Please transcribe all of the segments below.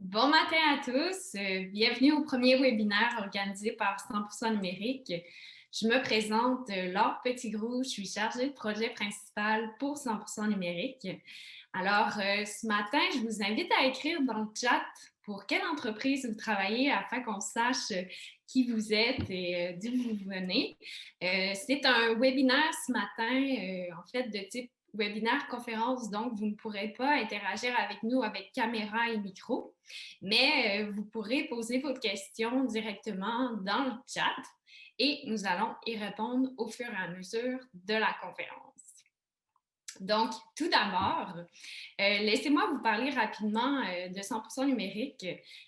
Bon matin à tous. Bienvenue au premier webinaire organisé par 100% numérique. Je me présente, Laure Petitgrou. Je suis chargée de projet principal pour 100% numérique. Alors, ce matin, je vous invite à écrire dans le chat pour quelle entreprise vous travaillez afin qu'on sache qui vous êtes et d'où vous venez. C'est un webinaire ce matin, en fait, de type webinaire conférence, donc vous ne pourrez pas interagir avec nous avec caméra et micro, mais vous pourrez poser votre question directement dans le chat et nous allons y répondre au fur et à mesure de la conférence. Donc, tout d'abord, laissez-moi vous parler rapidement de 100% numérique,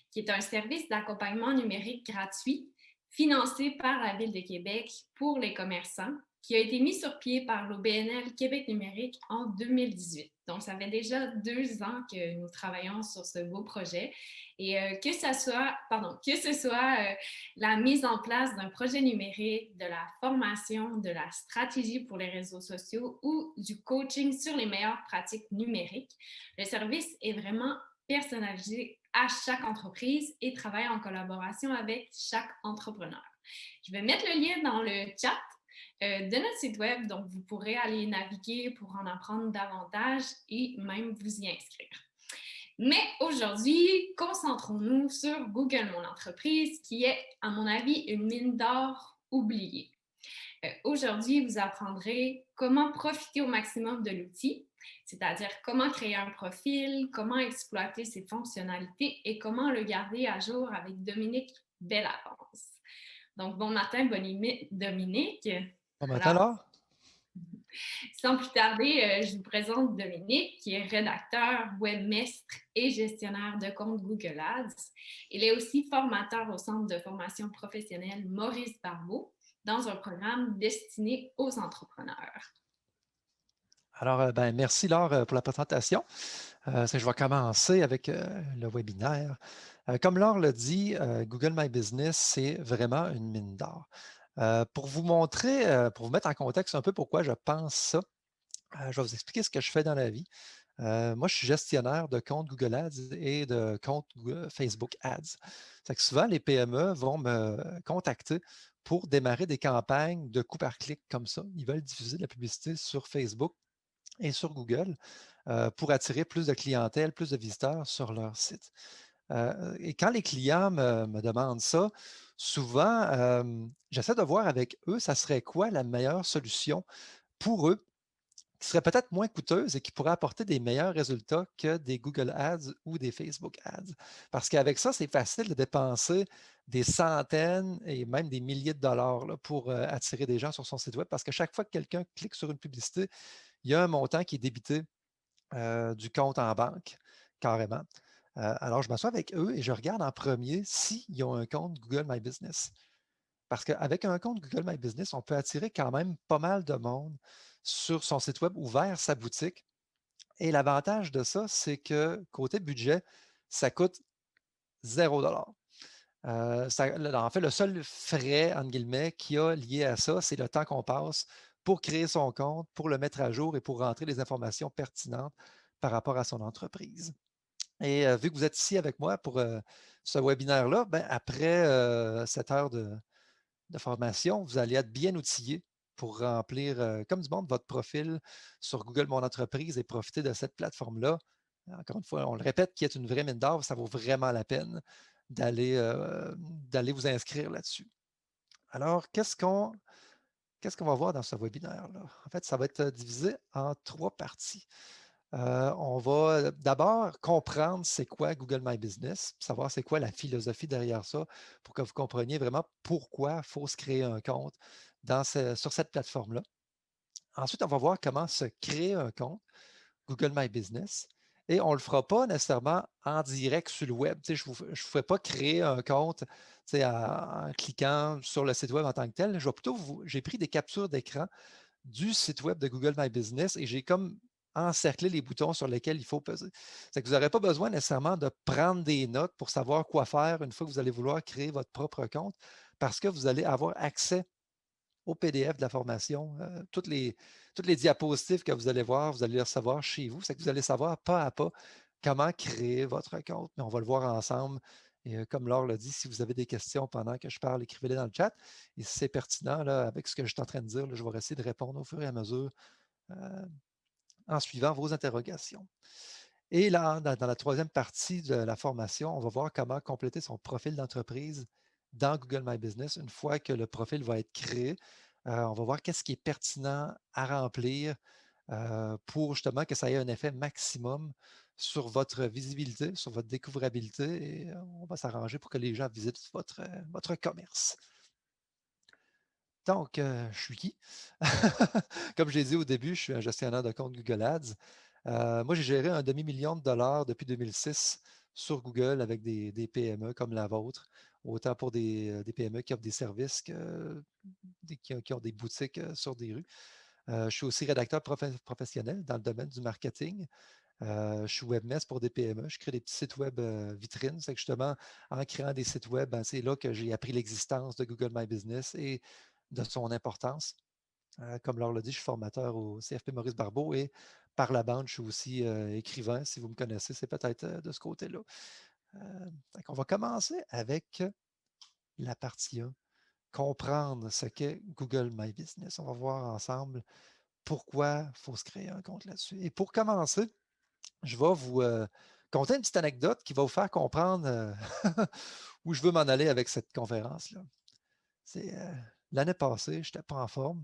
qui est un service d'accompagnement numérique gratuit financé par la Ville de Québec pour les commerçants, qui a été mis sur pied par l'OBNL Québec numérique en 2018. Donc, ça fait déjà 2 ans que nous travaillons sur ce beau projet et que ce soit la mise en place d'un projet numérique, de la formation, de la stratégie pour les réseaux sociaux ou du coaching sur les meilleures pratiques numériques. Le service est vraiment personnalisé à chaque entreprise et travaille en collaboration avec chaque entrepreneur. Je vais mettre le lien dans le chat de notre site web, donc vous pourrez aller naviguer pour en apprendre davantage et même vous y inscrire. Mais aujourd'hui, concentrons-nous sur Google Mon Entreprise, qui est, à mon avis, une mine d'or oubliée. Aujourd'hui, vous apprendrez comment profiter au maximum de l'outil, c'est-à-dire comment créer un profil, comment exploiter ses fonctionnalités et comment le garder à jour avec Dominique Bellavance. Donc, bon matin, Dominique. Bon matin, Alors, Laure. sans plus tarder, je vous présente Dominique, qui est rédacteur, webmestre et gestionnaire de compte Google Ads. Il est aussi formateur au Centre de formation professionnelle Maurice Barbeau dans un programme destiné aux entrepreneurs. Alors, merci, Laure, pour la présentation. Je vais commencer avec le webinaire. Comme Laure l'a dit, Google My Business, c'est vraiment une mine d'or. Pour vous montrer, pour vous mettre en contexte un peu pourquoi je pense ça, je vais vous expliquer ce que je fais dans la vie. Moi, je suis gestionnaire de compte Google Ads et de compte Facebook Ads. C'est que souvent, les PME vont me contacter pour démarrer des campagnes de coup par clic comme ça. Ils veulent diffuser de la publicité sur Facebook et sur Google pour attirer plus de clientèle, plus de visiteurs sur leur site. Et quand les clients me demandent ça, souvent, j'essaie de voir avec eux, ça serait quoi la meilleure solution pour eux qui serait peut-être moins coûteuse et qui pourrait apporter des meilleurs résultats que des Google Ads ou des Facebook Ads. Parce qu'avec ça, c'est facile de dépenser des centaines et même des milliers de dollars là, pour attirer des gens sur son site web. Parce que chaque fois que quelqu'un clique sur une publicité, il y a un montant qui est débité du compte en banque, carrément. Alors, je m'assois avec eux et je regarde en premier s'ils ont un compte Google My Business. Parce qu'avec un compte Google My Business, on peut attirer quand même pas mal de monde sur son site web ou vers sa boutique. Et l'avantage de ça, c'est que côté budget, ça coûte 0 $. En fait, le seul frais, entre guillemets, qu'il y a lié à ça, c'est le temps qu'on passe pour créer son compte, pour le mettre à jour et pour rentrer les informations pertinentes par rapport à son entreprise. Et vu que vous êtes ici avec moi pour ce webinaire-là, ben, après 7 heures de formation, vous allez être bien outillé pour remplir comme du monde votre profil sur Google Mon Entreprise et profiter de cette plateforme-là. Encore une fois, on le répète, qui est une vraie mine d'or, ça vaut vraiment la peine d'aller vous inscrire là-dessus. Alors, qu'est-ce qu'on va voir dans ce webinaire-là? En fait, ça va être divisé en 3 parties. On va d'abord comprendre c'est quoi Google My Business, savoir c'est quoi la philosophie derrière ça pour que vous compreniez vraiment pourquoi il faut se créer un compte sur cette plateforme-là. Ensuite, on va voir comment se créer un compte Google My Business. Et on ne le fera pas nécessairement en direct sur le web. Je ne ferai pas créer un compte en cliquant sur le site web en tant que tel. J'ai pris des captures d'écran du site web de Google My Business et j'ai comme encerclé les boutons sur lesquels il faut peser. C'est que vous n'aurez pas besoin nécessairement de prendre des notes pour savoir quoi faire une fois que vous allez vouloir créer votre propre compte parce que vous allez avoir accès au PDF de la formation. Toutes les diapositives que vous allez voir, vous allez les recevoir chez vous. C'est que vous allez savoir pas à pas comment créer votre compte. Mais on va le voir ensemble. Et comme Laure l'a dit, si vous avez des questions pendant que je parle, écrivez-les dans le chat. Et si c'est pertinent, là, avec ce que je suis en train de dire, là, je vais essayer de répondre au fur et à mesure en suivant vos interrogations. Et là, dans la troisième partie de la formation, on va voir comment compléter son profil d'entreprise dans Google My Business. Une fois que le profil va être créé, on va voir qu'est-ce qui est pertinent à remplir pour justement que ça ait un effet maximum sur votre visibilité, sur votre découvrabilité, et on va s'arranger pour que les gens visitent votre commerce. Donc, je suis qui? Comme je l'ai dit au début, je suis un gestionnaire de compte Google Ads. Moi, j'ai géré un demi-million de dollars depuis 2006 sur Google avec des PME comme la vôtre, autant pour des PME qui offrent des services que qui ont des boutiques sur des rues. Je suis aussi rédacteur professionnel dans le domaine du marketing. Je suis webmestre pour des PME. Je crée des petits sites web vitrines. C'est que justement, en créant des sites web, ben, c'est là que j'ai appris l'existence de Google My Business et de son importance. Comme Laure l'a dit, je suis formateur au CFP Maurice Barbeau et par la bande, je suis aussi écrivain. Si vous me connaissez, c'est peut-être de ce côté-là. On va commencer avec la partie 1, comprendre ce qu'est Google My Business. On va voir ensemble pourquoi il faut se créer un compte là-dessus. Et pour commencer, je vais vous conter une petite anecdote qui va vous faire comprendre où je veux m'en aller avec cette conférence-là. C'est l'année passée, je n'étais pas en forme.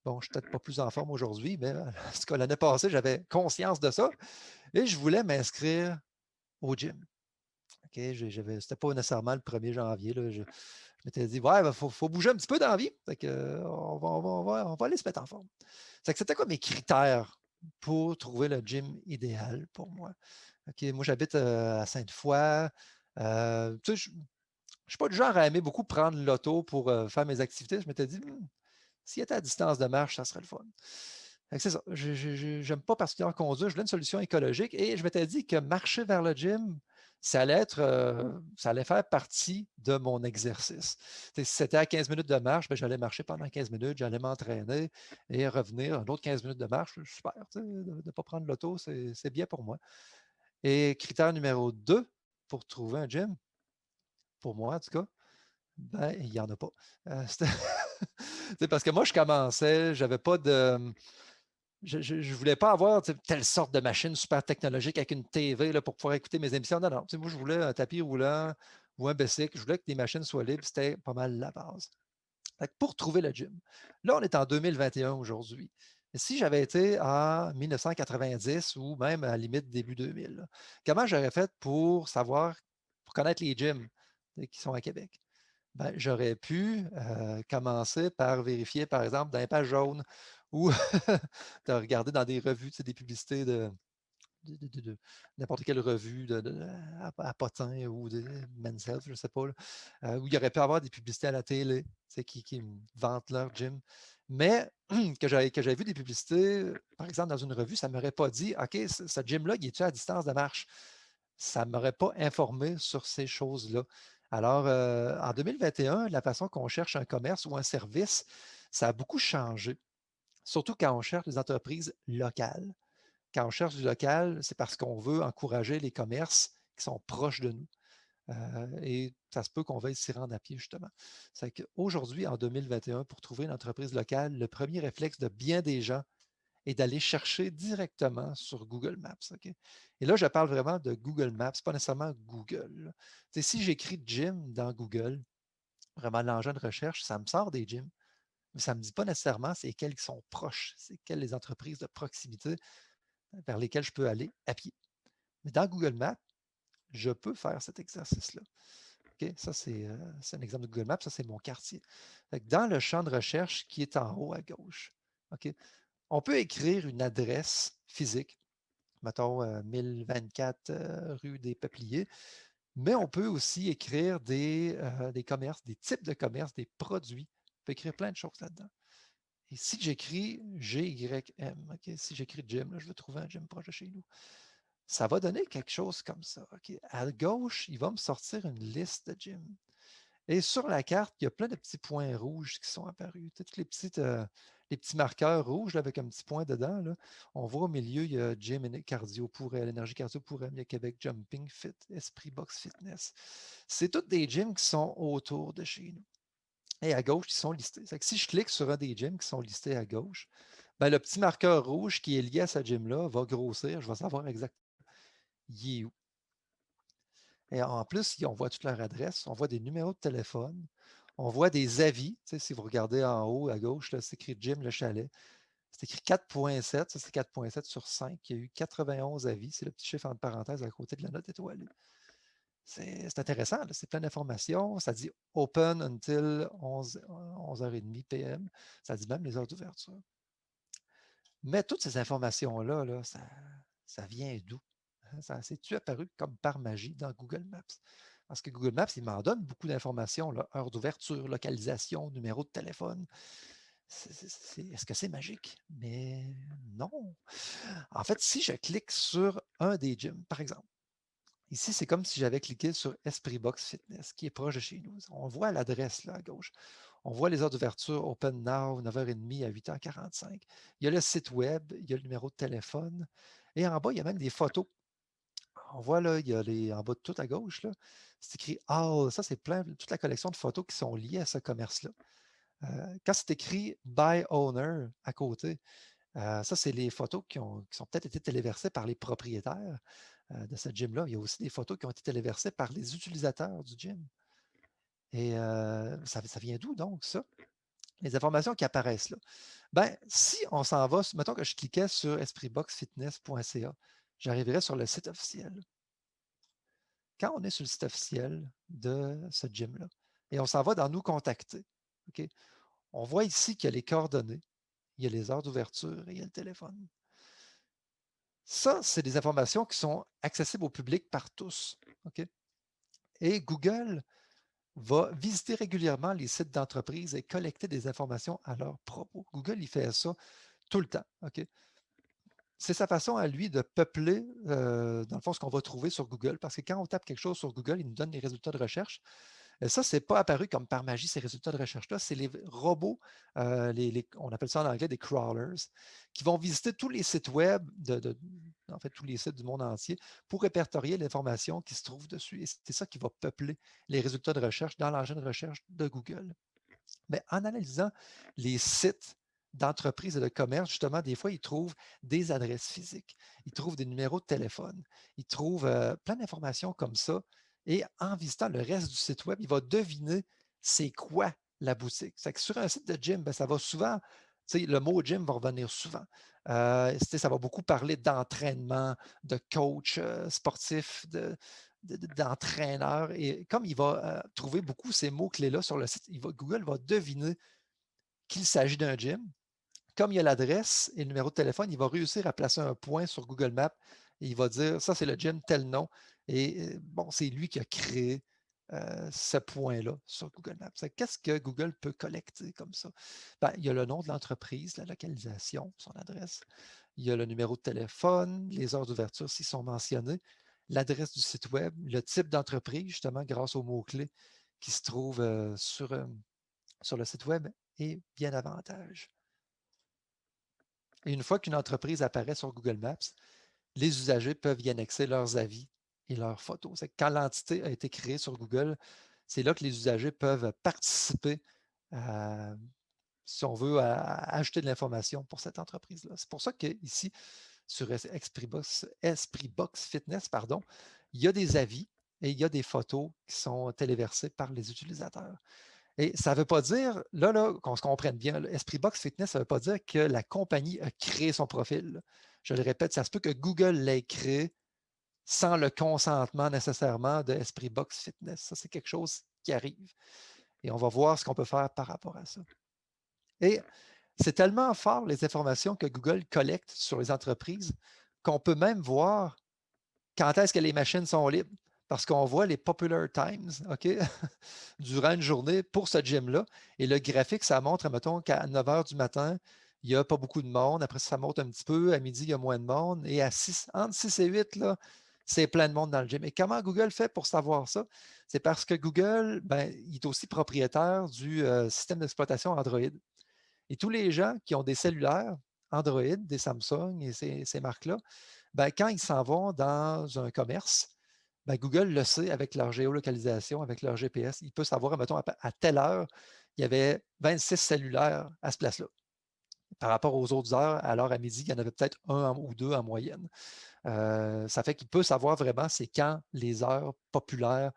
Bon, je ne suis peut-être pas plus en forme aujourd'hui, mais en tout cas, l'année passée, j'avais conscience de ça et je voulais m'inscrire au gym. OK, c'était pas nécessairement le 1er janvier. Là, je m'étais dit, ouais, il faut bouger un petit peu dans la vie. Fait que, on va aller se mettre en forme. C'était quoi mes critères pour trouver le gym idéal pour moi? OK, moi, j'habite à Sainte-Foy. Je ne suis pas du genre à aimer beaucoup prendre l'auto pour faire mes activités. Je m'étais dit, s'il était à distance de marche, ça serait le fun. C'est ça. Je n'aime pas particulièrement conduire. Je voulais une solution écologique et je m'étais dit que marcher vers le gym, ça allait faire partie de mon exercice. Si c'était à 15 minutes de marche, ben, j'allais marcher pendant 15 minutes, j'allais m'entraîner et revenir un autre 15 minutes de marche. Super. De ne pas prendre l'auto, c'est bien pour moi. Et critère numéro 2 pour trouver un gym, pour moi en tout cas, ben, il n'y en a pas. Parce que moi, je commençais, j'avais pas de. Je ne voulais pas avoir telle sorte de machine super technologique avec une TV là, pour pouvoir écouter mes émissions. Non, non. Moi, je voulais un tapis roulant ou un bicycle. Je voulais que les machines soient libres. C'était pas mal la base. Pour trouver le gym, là, on est en 2021 aujourd'hui. Si j'avais été en 1990 ou même à la limite début 2000, là, comment j'aurais fait pour savoir, pour connaître les gyms qui sont à Québec? Ben, j'aurais pu commencer par vérifier, par exemple, dans les pages jaunes ou de regarder dans des revues, des publicités de n'importe quelle revue à Potin ou de Men's Health, je ne sais pas, là, où il y aurait pu avoir des publicités à la télé qui vantent leur gym. Mais que j'avais vu des publicités, par exemple, dans une revue, ça ne m'aurait pas dit, OK, ce gym-là, il est-tu à distance de marche? Ça ne m'aurait pas informé sur ces choses-là. Alors, en 2021, la façon qu'on cherche un commerce ou un service, ça a beaucoup changé, surtout quand on cherche des entreprises locales. Quand on cherche du local, c'est parce qu'on veut encourager les commerces qui sont proches de nous. Et ça se peut qu'on veuille s'y rendre à pied, justement. C'est qu'aujourd'hui, en 2021, pour trouver une entreprise locale, le premier réflexe de bien des gens est d'aller chercher directement sur Google Maps. OK? Et là, je parle vraiment de Google Maps, pas nécessairement Google. Si j'écris gym dans Google, vraiment l'engin de recherche, ça me sort des gyms, mais ça ne me dit pas nécessairement c'est quelles qui sont proches, c'est quelles les entreprises de proximité vers lesquelles je peux aller à pied. Mais dans Google Maps, je peux faire cet exercice-là. OK? Ça, c'est un exemple de Google Maps. Ça, c'est mon quartier. Dans le champ de recherche qui est en haut à gauche, OK? On peut écrire une adresse physique, mettons 1024 rue des Peupliers, mais on peut aussi écrire des commerces, des types de commerces, des produits. On peut écrire plein de choses là-dedans. Et si j'écris GYM, OK? Si j'écris gym, là, je veux trouver un gym proche de chez nous. Ça va donner quelque chose comme ça. OK? À gauche, il va me sortir une liste de gyms. Et sur la carte, il y a plein de petits points rouges qui sont apparus. Toutes les les petits marqueurs rouges là, avec un petit point dedans, là, on voit au milieu, il y a Gym et Cardio pour elle, Énergie Cardio pour elle, il y a Québec Jumping Fit, Esprit Box Fitness. C'est toutes des gyms qui sont autour de chez nous. Et à gauche, ils sont listés. C'est que si je clique sur un des gyms qui sont listés à gauche, ben, le petit marqueur rouge qui est lié à ce gym-là va grossir. Je vais savoir exactement il est où. Et en plus, on voit toute leur adresse, on voit des numéros de téléphone, on voit des avis. Tu sais, si vous regardez en haut à gauche, c'est écrit Jim Le Chalet. C'est écrit 4,7. Ça, c'est 4,7 sur 5. Il y a eu 91 avis. C'est le petit chiffre entre parenthèses à côté de la note étoilée. C'est intéressant, c'est plein d'informations. Ça dit open until 11h30 p.m. Ça dit même les heures d'ouverture. Mais toutes ces informations-là, là, ça vient d'où? Ça s'est-tu apparu comme par magie dans Google Maps? Parce que Google Maps, il m'en donne beaucoup d'informations, là, heure d'ouverture, localisation, numéro de téléphone. Est-ce que c'est magique? Mais non. En fait, si je clique sur un des gyms, par exemple, ici, c'est comme si j'avais cliqué sur Esprit Box Fitness, qui est proche de chez nous. On voit l'adresse là à gauche. On voit les heures d'ouverture, Open Now, 9h30 à 8h45. Il y a le site web, il y a le numéro de téléphone. Et en bas, il y a même des photos. On voit là, il y a en bas de tout à gauche, là, c'est écrit All. Ça, c'est plein, toute la collection de photos qui sont liées à ce commerce-là. Quand c'est écrit By Owner à côté, ça, c'est les photos qui ont peut-être été téléversées par les propriétaires de ce gym-là. Il y a aussi des photos qui ont été téléversées par les utilisateurs du gym. Et ça vient d'où donc, ça? Les informations qui apparaissent là. Ben, si on s'en va, mettons que je cliquais sur espritboxfitness.ca, j'arriverais sur le site officiel. Quand on est sur le site officiel de ce gym-là, et on s'en va dans Nous contacter, OK? On voit ici qu'il y a les coordonnées, il y a les heures d'ouverture et il y a le téléphone. Ça, c'est des informations qui sont accessibles au public par tous. OK? Et Google va visiter régulièrement les sites d'entreprise et collecter des informations à leur propos. Google, il fait ça tout le temps. OK? C'est sa façon à lui de peupler, dans le fond, ce qu'on va trouver sur Google, parce que quand on tape quelque chose sur Google, il nous donne les résultats de recherche. Ça, ce n'est pas apparu comme par magie, ces résultats de recherche-là. C'est les robots, on appelle ça en anglais des crawlers, qui vont visiter tous les sites web, en fait, tous les sites du monde entier, pour répertorier l'information qui se trouve dessus. Et c'est ça qui va peupler les résultats de recherche dans l'engin de recherche de Google. Mais en analysant les sites d'entreprises et de commerce, justement, des fois, ils trouvent des adresses physiques, ils trouvent des numéros de téléphone, ils trouvent plein d'informations comme ça. Et en visitant le reste du site web, il va deviner c'est quoi la boutique. C'est que sur un site de gym, ben, ça va souvent, le mot gym va revenir souvent. Ça va beaucoup parler d'entraînement, de coach sportif, d'entraîneur. Et comme il va trouver beaucoup ces mots-clés-là sur le site, Google va deviner qu'il s'agit d'un gym. Comme il y a l'adresse et le numéro de téléphone, il va réussir à placer un point sur Google Maps et il va dire ça, c'est le gym, tel nom. Et bon, c'est lui qui a créé ce point-là sur Google Maps. Qu'est-ce que Google peut collecter comme ça? Ben, il y a le nom de l'entreprise, la localisation, son adresse. Il y a le numéro de téléphone, les heures d'ouverture s'ils sont mentionnés, l'adresse du site web, le type d'entreprise, justement, grâce aux mots-clés qui se trouvent sur le site web et bien davantage. Et une fois qu'une entreprise apparaît sur Google Maps, les usagers peuvent y annexer leurs avis et leurs photos. C'est quand l'entité a été créée sur Google, c'est là que les usagers peuvent participer à, si on veut, à ajouter de l'information pour cette entreprise-là. C'est pour ça qu'ici, sur Esprit Box Fitness, pardon, il y a des avis et il y a des photos qui sont téléversées par les utilisateurs. Et ça ne veut pas dire, là qu'on se comprenne bien, Esprit Box Fitness, ça ne veut pas dire que la compagnie a créé son profil. Je le répète, ça se peut que Google l'ait créé sans le consentement nécessairement de Esprit Box Fitness. Ça, c'est quelque chose qui arrive. Et on va voir ce qu'on peut faire par rapport à ça. Et c'est tellement fort les informations que Google collecte sur les entreprises qu'on peut même voir quand est-ce que les machines sont libres. Parce qu'on voit les popular times, OK, durant une journée pour ce gym-là. Et le graphique, ça montre, mettons, qu'à 9 h du matin, il n'y a pas beaucoup de monde. Après, ça monte un petit peu. À midi, il y a moins de monde. Et entre 6 et 8, là, c'est plein de monde dans le gym. Et comment Google fait pour savoir ça? C'est parce que Google, ben, il est aussi propriétaire du système d'exploitation Android. Et tous les gens qui ont des cellulaires Android, des Samsung et ces marques-là, ben, quand ils s'en vont dans un commerce, ben, Google le sait avec leur géolocalisation, avec leur GPS. Il peut savoir, mettons, à telle heure, il y avait 26 cellulaires à ce place-là. Par rapport aux autres heures, à l'heure à midi, il y en avait peut-être un ou deux en moyenne. Ça fait qu'il peut savoir vraiment c'est quand les heures populaires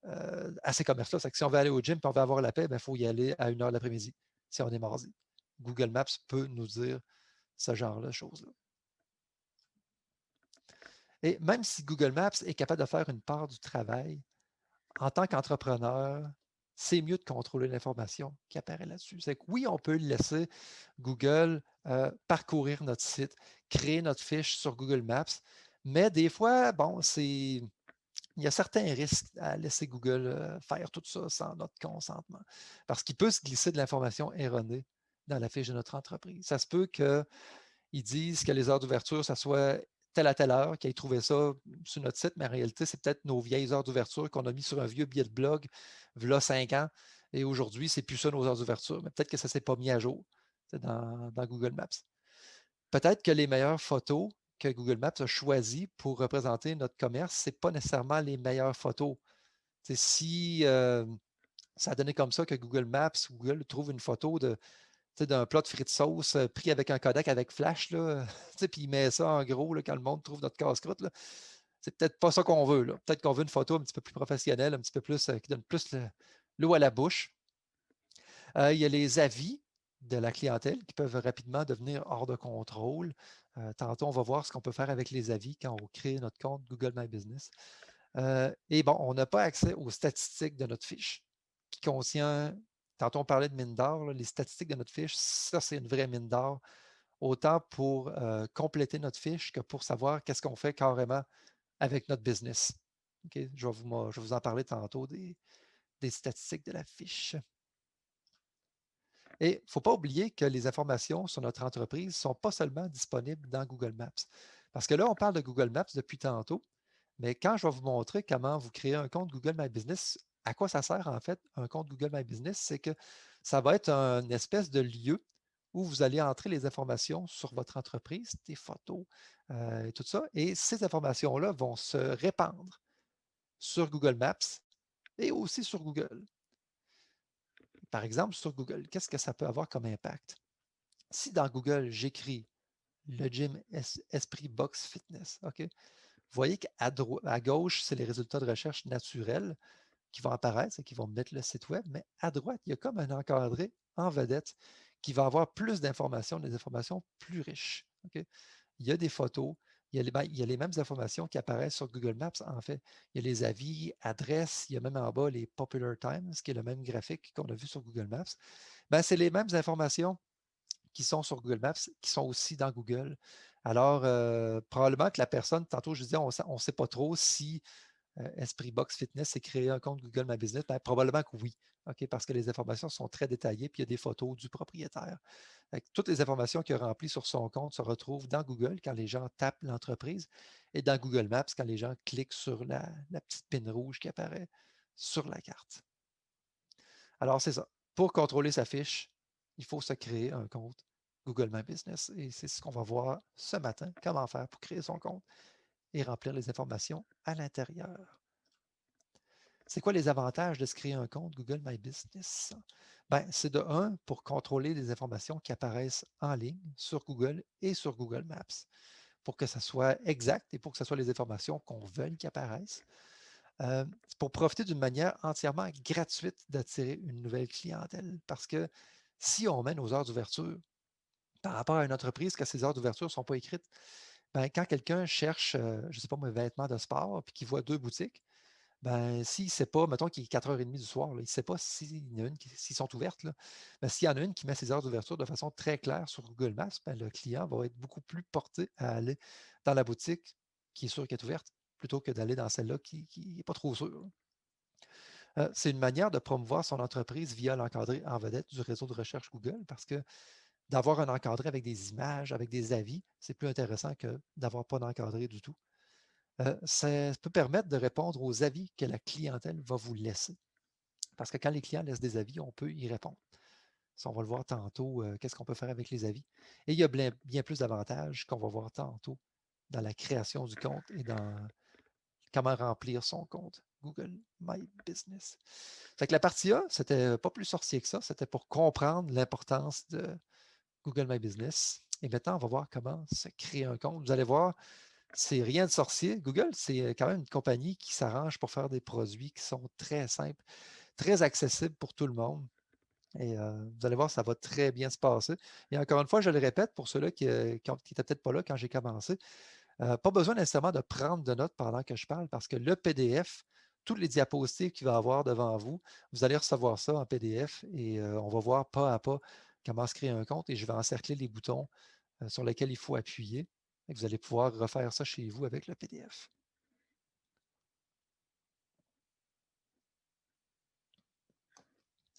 à ces commerces-là. C'est que si on veut aller au gym et on veut avoir la paix, il faut y aller à 1 heure l'après-midi, si on est mardi. Google Maps peut nous dire ce genre de choses-là. Et même si Google Maps est capable de faire une part du travail, en tant qu'entrepreneur, c'est mieux de contrôler l'information qui apparaît là-dessus. C'est que oui, on peut laisser Google parcourir notre site, créer notre fiche sur Google Maps, mais des fois, bon, il y a certains risques à laisser Google faire tout ça sans notre consentement, parce qu'il peut se glisser de l'information erronée dans la fiche de notre entreprise. Ça se peut que ils disent que les heures d'ouverture, ça soit telle à telle heure, qu'ils aient trouvé ça sur notre site, mais en réalité, c'est peut-être nos vieilles heures d'ouverture qu'on a mis sur un vieux billet de blog, v'là 5 ans, et aujourd'hui, c'est plus ça nos heures d'ouverture, mais peut-être que ça ne s'est pas mis à jour dans Google Maps. Peut-être que les meilleures photos que Google Maps a choisies pour représenter notre commerce, ce n'est pas nécessairement les meilleures photos. Si ça a donné comme ça que Google Maps, Google trouve une photo d'un plat de frites sauce pris avec un Kodak avec flash, là, puis il met ça en gros là, quand le monde trouve notre casse-croûte. C'est peut-être pas ça qu'on veut. Peut-être qu'on veut une photo un petit peu plus professionnelle, un petit peu plus qui donne plus l'eau à la bouche. Il y a les avis de la clientèle qui peuvent rapidement devenir hors de contrôle. Tantôt, on va voir ce qu'on peut faire avec les avis quand on crée notre compte Google My Business. Et bon, on n'a pas accès aux statistiques de notre fiche qui contient, tantôt on parlait de mine d'or, les statistiques de notre fiche, ça c'est une vraie mine d'or, autant pour compléter notre fiche que pour savoir qu'est-ce qu'on fait carrément avec notre business. Okay? Je vais vous en parler tantôt des statistiques de la fiche. Et il ne faut pas oublier que les informations sur notre entreprise ne sont pas seulement disponibles dans Google Maps. Parce que là, on parle de Google Maps depuis tantôt, mais quand je vais vous montrer comment vous créez un compte Google My Business, à quoi ça sert en fait un compte Google My Business, c'est que ça va être une espèce de lieu où vous allez entrer les informations sur votre entreprise, des photos et tout ça. Et ces informations-là vont se répandre sur Google Maps et aussi sur Google. Par exemple, sur Google, qu'est-ce que ça peut avoir comme impact? Si dans Google, j'écris le gym Esprit Box Fitness, OK? Vous voyez qu'à gauche, c'est les résultats de recherche naturels qui vont apparaître et qui vont mettre le site web, mais à droite, il y a comme un encadré en vedette qui va avoir plus d'informations, des informations plus riches. OK? Il y a des photos, il y a les mêmes informations qui apparaissent sur Google Maps, en fait. Il y a les avis, adresses, il y a même en bas les Popular Times, qui est le même graphique qu'on a vu sur Google Maps. Ben, c'est les mêmes informations qui sont sur Google Maps, qui sont aussi dans Google. Alors, probablement que la personne, tantôt je disais, on ne sait pas trop si Esprit Box Fitness s'est créé un compte Google My Business. Ben, probablement que oui, OK, parce que les informations sont très détaillées, puis il y a des photos du propriétaire. Toutes les informations qu'il a remplies sur son compte se retrouvent dans Google quand les gens tapent l'entreprise et dans Google Maps quand les gens cliquent sur la petite pin rouge qui apparaît sur la carte. Alors, c'est ça. Pour contrôler sa fiche, il faut se créer un compte Google My Business. Et c'est ce qu'on va voir ce matin, comment faire pour créer son compte et remplir les informations à l'intérieur. C'est quoi les avantages de se créer un compte Google My Business? Ben, c'est de un, pour contrôler les informations qui apparaissent en ligne sur Google et sur Google Maps, pour que ça soit exact et pour que ce soit les informations qu'on veut qui apparaissent. C'est pour profiter d'une manière entièrement gratuite d'attirer une nouvelle clientèle. Parce que si on met nos heures d'ouverture par rapport à une entreprise que ces heures d'ouverture ne sont pas écrites, ben, quand quelqu'un cherche, je ne sais pas, mes vêtements de sport, puis qu'il voit deux boutiques, ben, s'il ne sait pas, mettons qu'il est 4h30 du soir, là, il ne sait pas s'il y en a une s'ils sont ouvertes, là, ben, s'il y en a une qui met ses heures d'ouverture de façon très claire sur Google Maps, ben, le client va être beaucoup plus porté à aller dans la boutique qui est sûre qu'elle est ouverte, plutôt que d'aller dans celle-là qui n'est pas trop sûre. C'est une manière de promouvoir son entreprise via l'encadré en vedette du réseau de recherche Google parce que d'avoir un encadré avec des images, avec des avis, c'est plus intéressant que d'avoir pas d'encadré du tout. Ça peut permettre de répondre aux avis que la clientèle va vous laisser. Parce que quand les clients laissent des avis, on peut y répondre. Ça, on va le voir tantôt, qu'est-ce qu'on peut faire avec les avis. Et il y a bien plus d'avantages qu'on va voir tantôt dans la création du compte et dans comment remplir son compte Google My Business. Fait que la partie A, c'était pas plus sorcier que ça. C'était pour comprendre l'importance de Google My Business. Et maintenant, on va voir comment se créer un compte. Vous allez voir, c'est rien de sorcier. Google, c'est quand même une compagnie qui s'arrange pour faire des produits qui sont très simples, très accessibles pour tout le monde. Et vous allez voir, ça va très bien se passer. Et encore une fois, je le répète pour ceux-là qui n'étaient peut-être pas là quand j'ai commencé, pas besoin nécessairement de prendre de notes pendant que je parle parce que le PDF, tous les diapositives qu'il va y avoir devant vous, vous allez recevoir ça en PDF et on va voir pas à pas comment se créer un compte et je vais encercler les boutons sur lesquels il faut appuyer. Et vous allez pouvoir refaire ça chez vous avec le PDF.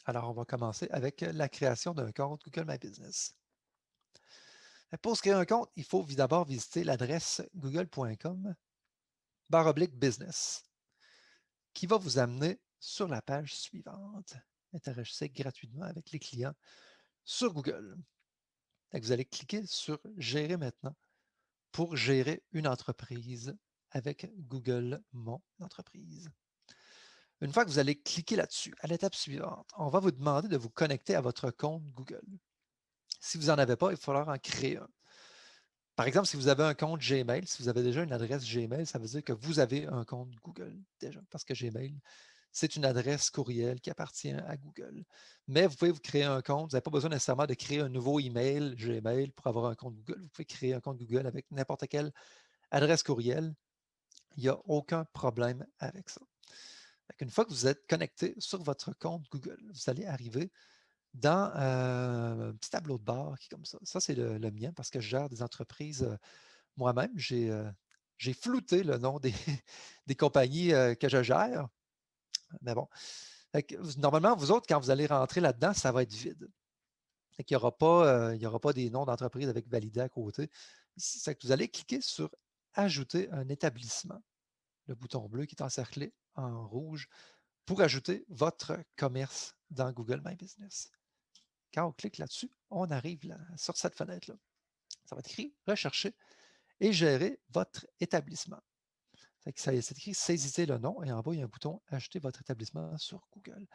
Alors, on va commencer avec la création d'un compte Google My Business. Pour se créer un compte, il faut d'abord visiter l'adresse google.com/business qui va vous amener sur la page suivante. Interagissez gratuitement avec les clients sur Google. Donc, vous allez cliquer sur Gérer maintenant pour gérer une entreprise avec Google Mon Entreprise. Une fois que vous allez cliquer là-dessus, à l'étape suivante, on va vous demander de vous connecter à votre compte Google. Si vous n'en avez pas, il va falloir en créer un. Par exemple, si vous avez un compte Gmail, si vous avez déjà une adresse Gmail, ça veut dire que vous avez un compte Google déjà, parce que Gmail, c'est une adresse courriel qui appartient à Google. Mais vous pouvez vous créer un compte. Vous n'avez pas besoin nécessairement de créer un nouveau email Gmail pour avoir un compte Google. Vous pouvez créer un compte Google avec n'importe quelle adresse courriel. Il n'y a aucun problème avec ça. Une fois que vous êtes connecté sur votre compte Google, vous allez arriver dans un petit tableau de bord qui est comme ça. Ça, c'est le mien parce que je gère des entreprises moi-même. J'ai flouté le nom des, des compagnies que je gère. Mais bon, normalement, vous autres, quand vous allez rentrer là-dedans, ça va être vide. Il n'y aura pas des noms d'entreprises avec validé à côté. C'est que vous allez cliquer sur Ajouter un établissement, le bouton bleu qui est encerclé en rouge, pour ajouter votre commerce dans Google My Business. Quand on clique là-dessus, on arrive là, sur cette fenêtre-là. Ça va être écrit Rechercher et gérer votre établissement. C'est écrit Saisissez le nom et en bas, il y a un bouton Ajouter votre établissement sur Google.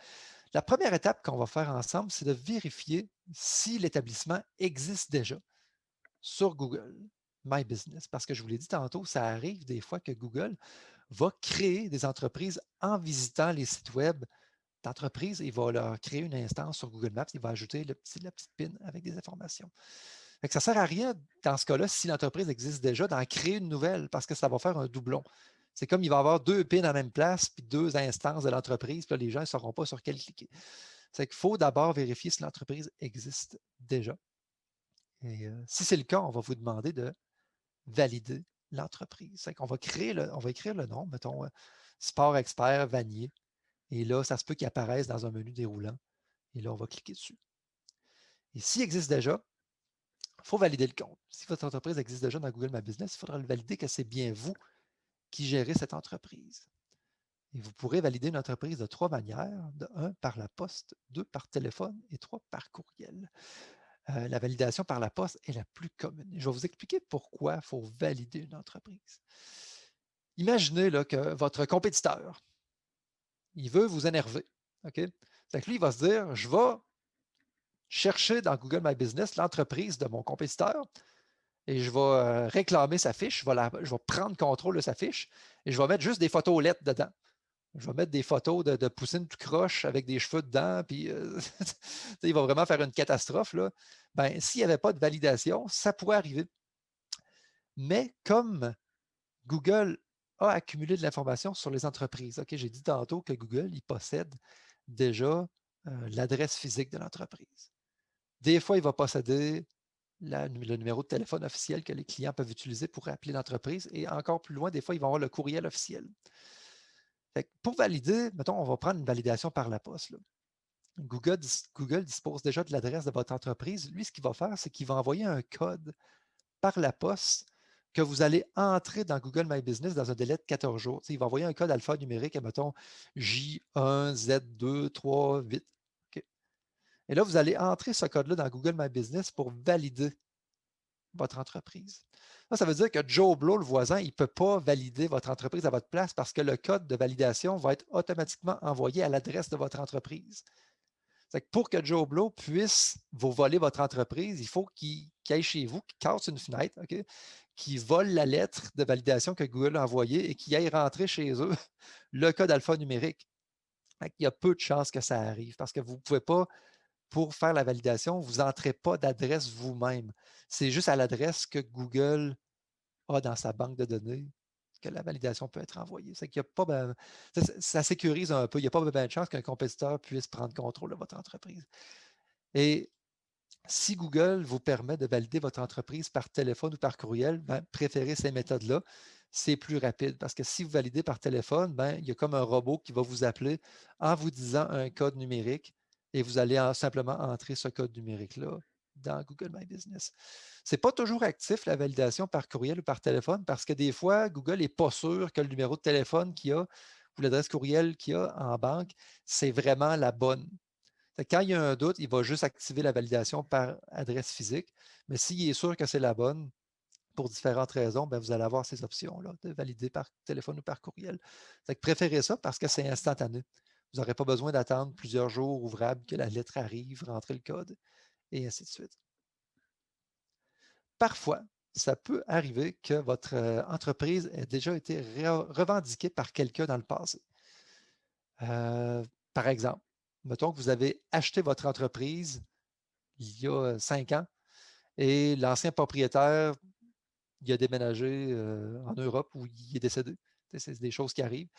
La première étape qu'on va faire ensemble, c'est de vérifier si l'établissement existe déjà sur Google My Business. Parce que je vous l'ai dit tantôt, ça arrive des fois que Google va créer des entreprises en visitant les sites web d'entreprises. Il va leur créer une instance sur Google Maps. Il va ajouter la petite pin avec des informations. Ça ne sert à rien, dans ce cas-là, si l'entreprise existe déjà, d'en créer une nouvelle parce que ça va faire un doublon. C'est comme il va y avoir deux pins à la même place, puis deux instances de l'entreprise, puis là, les gens ne sauront pas sur quelle cliquer. C'est qu'il faut d'abord vérifier si l'entreprise existe déjà. Et si c'est le cas, on va vous demander de valider l'entreprise. C'est qu'on va on va écrire le nom, mettons Sport Expert Vanier. Et là, ça se peut qu'il apparaisse dans un menu déroulant. Et là, on va cliquer dessus. Et s'il existe déjà, il faut valider le compte. Si votre entreprise existe déjà dans Google My Business, il faudra le valider que c'est bien vous qui gérez cette entreprise. Et vous pourrez valider une entreprise de 3 manières. De 1, par la poste, 2, par téléphone et 3, par courriel. La validation par la poste est la plus commune. Je vais vous expliquer pourquoi il faut valider une entreprise. Imaginez là, que votre compétiteur, il veut vous énerver. OK? Donc lui, il va se dire, je vais chercher dans Google My Business l'entreprise de mon compétiteur et je vais réclamer sa fiche, je vais prendre contrôle de sa fiche et je vais mettre juste des photos lettres dedans. Je vais mettre des photos de poussines tout croche avec des cheveux dedans, puis il va vraiment faire une catastrophe. Là. Ben, s'il n'y avait pas de validation, ça pourrait arriver. Mais comme Google a accumulé de l'information sur les entreprises, OK, j'ai dit tantôt que Google, il possède déjà l'adresse physique de l'entreprise. Des fois, il va posséder le numéro de téléphone officiel que les clients peuvent utiliser pour appeler l'entreprise. Et encore plus loin, des fois, ils vont avoir le courriel officiel. Pour valider, mettons, on va prendre une validation par la poste. Là. Google dispose déjà de l'adresse de votre entreprise. Lui, ce qu'il va faire, c'est qu'il va envoyer un code par la poste que vous allez entrer dans Google My Business dans un délai de 14 jours. Il va envoyer un code alphanumérique, mettons J1, Z2, 3, 8. Okay. Et là, vous allez entrer ce code-là dans Google My Business pour valider votre entreprise. Ça veut dire que Joe Blow, le voisin, il ne peut pas valider votre entreprise à votre place parce que le code de validation va être automatiquement envoyé à l'adresse de votre entreprise. C'est que pour que Joe Blow puisse vous voler votre entreprise, il faut qu'il aille chez vous, qu'il casse une fenêtre, OK, qu'il vole la lettre de validation que Google a envoyée et qu'il aille rentrer chez eux le code alphanumérique. Il y a peu de chances que ça arrive parce que vous ne pouvez pas, pour faire la validation, vous n'entrez pas d'adresse vous-même. C'est juste à l'adresse que Google a dans sa banque de données que la validation peut être envoyée. C'est qu'il y a pas ça sécurise un peu. Il n'y a pas de chance qu'un compétiteur puisse prendre contrôle de votre entreprise. Et si Google vous permet de valider votre entreprise par téléphone ou par courriel, préférez ces méthodes-là. C'est plus rapide parce que si vous validez par téléphone, il y a comme un robot qui va vous appeler en vous disant un code numérique et vous allez simplement entrer ce code numérique-là dans Google My Business. Ce n'est pas toujours actif, la validation par courriel ou par téléphone, parce que des fois, Google n'est pas sûr que le numéro de téléphone qu'il y a ou l'adresse courriel qu'il y a en banque, c'est vraiment la bonne. Quand il y a un doute, il va juste activer la validation par adresse physique. Mais s'il est sûr que c'est la bonne, pour différentes raisons, vous allez avoir ces options-là de valider par téléphone ou par courriel. Préférez ça parce que c'est instantané. Vous n'aurez pas besoin d'attendre plusieurs jours ouvrables que la lettre arrive, rentrer le code, et ainsi de suite. Parfois, ça peut arriver que votre entreprise ait déjà été revendiquée par quelqu'un dans le passé. Par exemple, mettons que vous avez acheté votre entreprise il y a 5 ans et l'ancien propriétaire, il a déménagé en Europe où il est décédé. C'est des choses qui arrivent.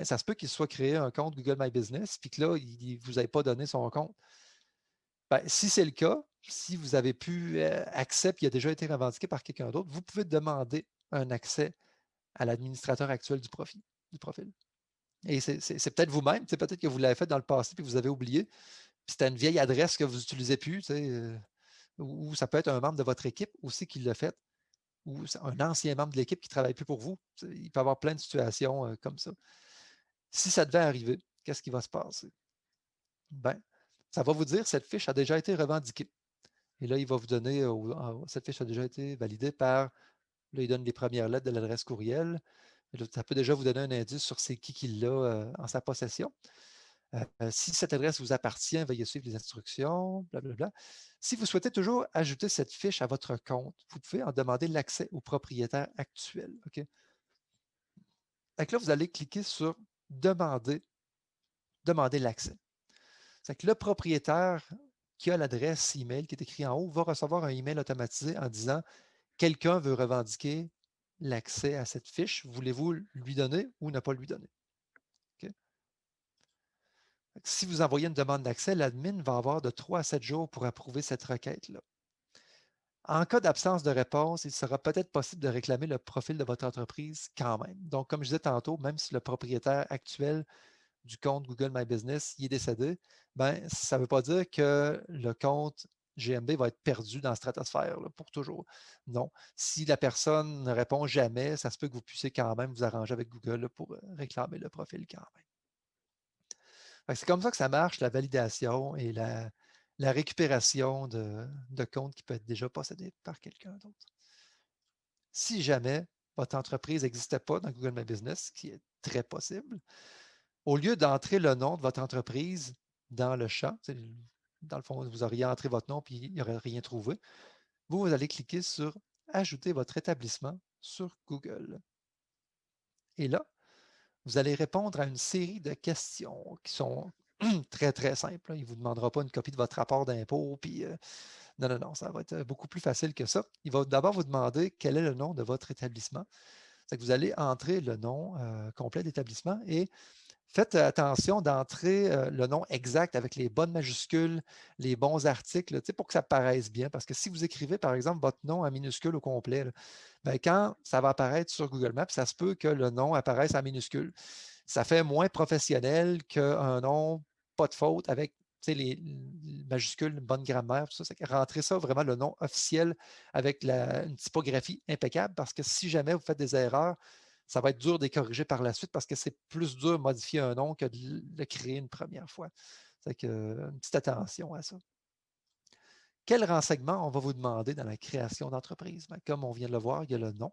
Ça se peut qu'il soit créé un compte Google My Business, puis que là, il ne vous ait pas donné son compte. Si c'est le cas, si vous avez pu accès, puis il a déjà été revendiqué par quelqu'un d'autre, vous pouvez demander un accès à l'administrateur actuel du profil. Et c'est peut-être vous-même, peut-être que vous l'avez fait dans le passé, puis vous avez oublié, puis c'était une vieille adresse que vous n'utilisez plus, ou ça peut être un membre de votre équipe aussi qui l'a fait, ou un ancien membre de l'équipe qui ne travaille plus pour vous. Il peut y avoir plein de situations comme ça. Si ça devait arriver, qu'est-ce qui va se passer? Ça va vous dire cette fiche a déjà été revendiquée. Et là, il va vous donner, cette fiche a déjà été validée par, là, il donne les premières lettres de l'adresse courriel. Là, ça peut déjà vous donner un indice sur c'est qui l'a en sa possession. Si cette adresse vous appartient, veuillez suivre les instructions, blablabla. Si vous souhaitez toujours ajouter cette fiche à votre compte, vous pouvez en demander l'accès au propriétaire actuel. OK? Donc là, vous allez cliquer sur demander l'accès. C'est que le propriétaire qui a l'adresse email qui est écrit en haut va recevoir un email automatisé en disant quelqu'un veut revendiquer l'accès à cette fiche. Voulez-vous lui donner ou ne pas lui donner? Okay? Si vous envoyez une demande d'accès, l'admin va avoir de 3 à 7 jours pour approuver cette requête-là. En cas d'absence de réponse, il sera peut-être possible de réclamer le profil de votre entreprise quand même. Donc, comme je disais tantôt, même si le propriétaire actuel du compte Google My Business il est décédé, ça ne veut pas dire que le compte GMB va être perdu dans la stratosphère là, pour toujours. Non. Si la personne ne répond jamais, ça se peut que vous puissiez quand même vous arranger avec Google là, pour réclamer le profil quand même. C'est comme ça que ça marche, la validation et la récupération de comptes qui peut être déjà possédés par quelqu'un d'autre. Si jamais votre entreprise n'existait pas dans Google My Business, ce qui est très possible, au lieu d'entrer le nom de votre entreprise dans le champ, dans le fond, vous auriez entré votre nom puis il n'y aurait rien trouvé, vous allez cliquer sur Ajouter votre établissement sur Google. Et là, vous allez répondre à une série de questions qui sont très, très simples. Il ne vous demandera pas une copie de votre rapport d'impôt, puis non, ça va être beaucoup plus facile que ça. Il va d'abord vous demander quel est le nom de votre établissement. C'est que vous allez entrer le nom complet d'établissement et faites attention d'entrer le nom exact avec les bonnes majuscules, les bons articles, pour que ça paraisse bien. Parce que si vous écrivez, par exemple, votre nom en minuscule au complet, là, quand ça va apparaître sur Google Maps, ça se peut que le nom apparaisse en minuscule. Ça fait moins professionnel qu'un nom, pas de faute, avec les majuscules, une bonne grammaire, tout ça. Rentrez ça vraiment le nom officiel avec une typographie impeccable parce que si jamais vous faites des erreurs, ça va être dur de les corriger par la suite parce que c'est plus dur de modifier un nom que de le créer une première fois. C'est que, une petite attention à ça. Quel renseignement on va vous demander dans la création d'entreprise? Ben, comme on vient de le voir, il y a le nom.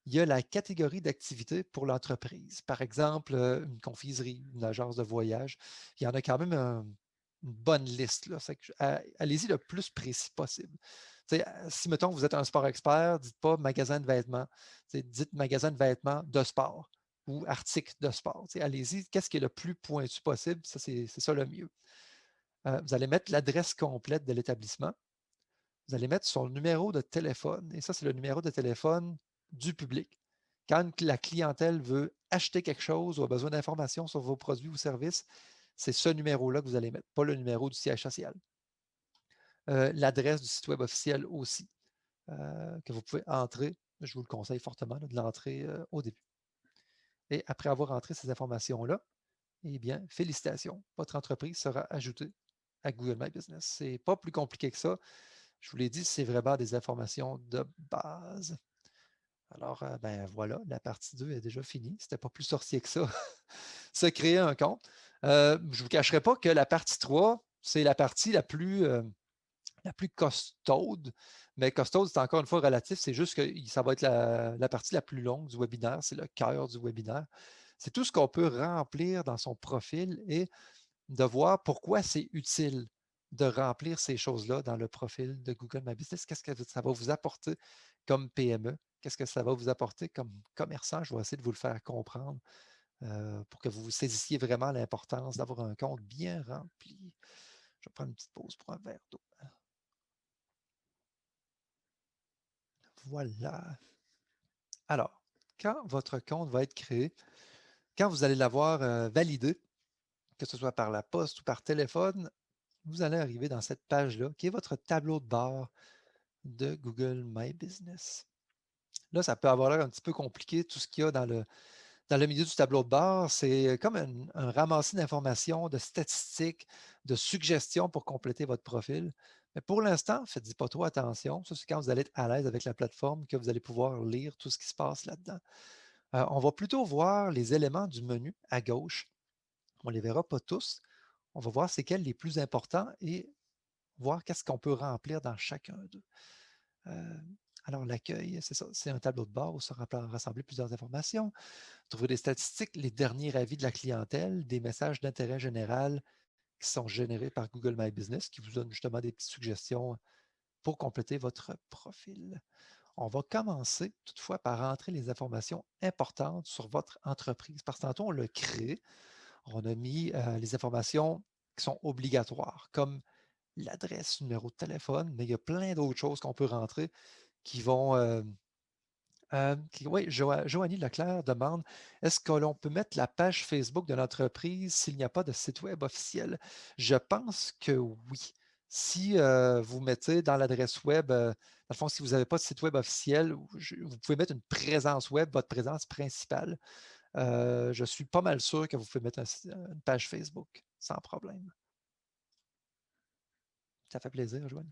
Il y a la catégorie d'activité pour l'entreprise. Par exemple, une confiserie, une agence de voyage. Il y en a quand même une bonne liste. Là. Allez-y le plus précis possible. Si, mettons, vous êtes un sport expert, dites pas magasin de vêtements. Dites magasin de vêtements de sport ou article de sport. Allez-y, qu'est-ce qui est le plus pointu possible? Ça, c'est ça le mieux. Vous allez mettre l'adresse complète de l'établissement. Vous allez mettre son numéro de téléphone. Et ça, c'est le numéro de téléphone du public. Quand la clientèle veut acheter quelque chose ou a besoin d'informations sur vos produits ou services, c'est ce numéro-là que vous allez mettre, pas le numéro du siège social. L'adresse du site web officiel aussi, que vous pouvez entrer. Je vous le conseille fortement de l'entrer au début. Et après avoir entré ces informations-là, eh bien, félicitations, votre entreprise sera ajoutée à Google My Business. Ce n'est pas plus compliqué que ça. Je vous l'ai dit, c'est vraiment des informations de base. Alors, ben voilà, la partie 2 est déjà finie. C'était pas plus sorcier que ça. Se créer un compte. Je ne vous cacherai pas que la partie 3, c'est la partie la plus costaude. Mais costaude, c'est encore une fois relatif. C'est juste que ça va être la partie la plus longue du webinaire. C'est le cœur du webinaire. C'est tout ce qu'on peut remplir dans son profil et de voir pourquoi c'est utile de remplir ces choses-là dans le profil de Google My Business. Qu'est-ce que ça va vous apporter comme PME? Qu'est-ce que ça va vous apporter comme commerçant? Je vais essayer de vous le faire comprendre pour que vous saisissiez vraiment l'importance d'avoir un compte bien rempli. Je vais prendre une petite pause pour un verre d'eau. Voilà. Alors, quand votre compte va être créé, quand vous allez l'avoir validé, que ce soit par la poste ou par téléphone, vous allez arriver dans cette page-là, qui est votre tableau de bord de Google My Business. Là, ça peut avoir l'air un petit peu compliqué, tout ce qu'il y a dans le milieu du tableau de bord. C'est comme un ramassis d'informations, de statistiques, de suggestions pour compléter votre profil. Mais pour l'instant, faites-y pas trop attention. Ça, c'est quand vous allez être à l'aise avec la plateforme que vous allez pouvoir lire tout ce qui se passe là-dedans. On va plutôt voir les éléments du menu à gauche. On ne les verra pas tous. On va voir c'est quels les plus importants et voir qu'est-ce qu'on peut remplir dans chacun d'eux. Alors, l'accueil, c'est ça, c'est un tableau de bord où sont rassemblées plusieurs informations. Trouver des statistiques, les derniers avis de la clientèle, des messages d'intérêt général qui sont générés par Google My Business, qui vous donnent justement des petites suggestions pour compléter votre profil. On va commencer toutefois par rentrer les informations importantes sur votre entreprise. Parce que tantôt, on l'a créé, on a mis les informations qui sont obligatoires, comme l'adresse, le numéro de téléphone, mais il y a plein d'autres choses qu'on peut rentrer qui vont. Oui, Joanie Leclerc demande est-ce que l'on peut mettre la page Facebook de l'entreprise s'il n'y a pas de site web officiel? Je pense que oui. Si vous mettez dans l'adresse web, dans le fond, si vous n'avez pas de site web officiel, vous pouvez mettre une présence web, votre présence principale. Je suis pas mal sûr que vous pouvez mettre une page Facebook sans problème. Ça fait plaisir, Joanie.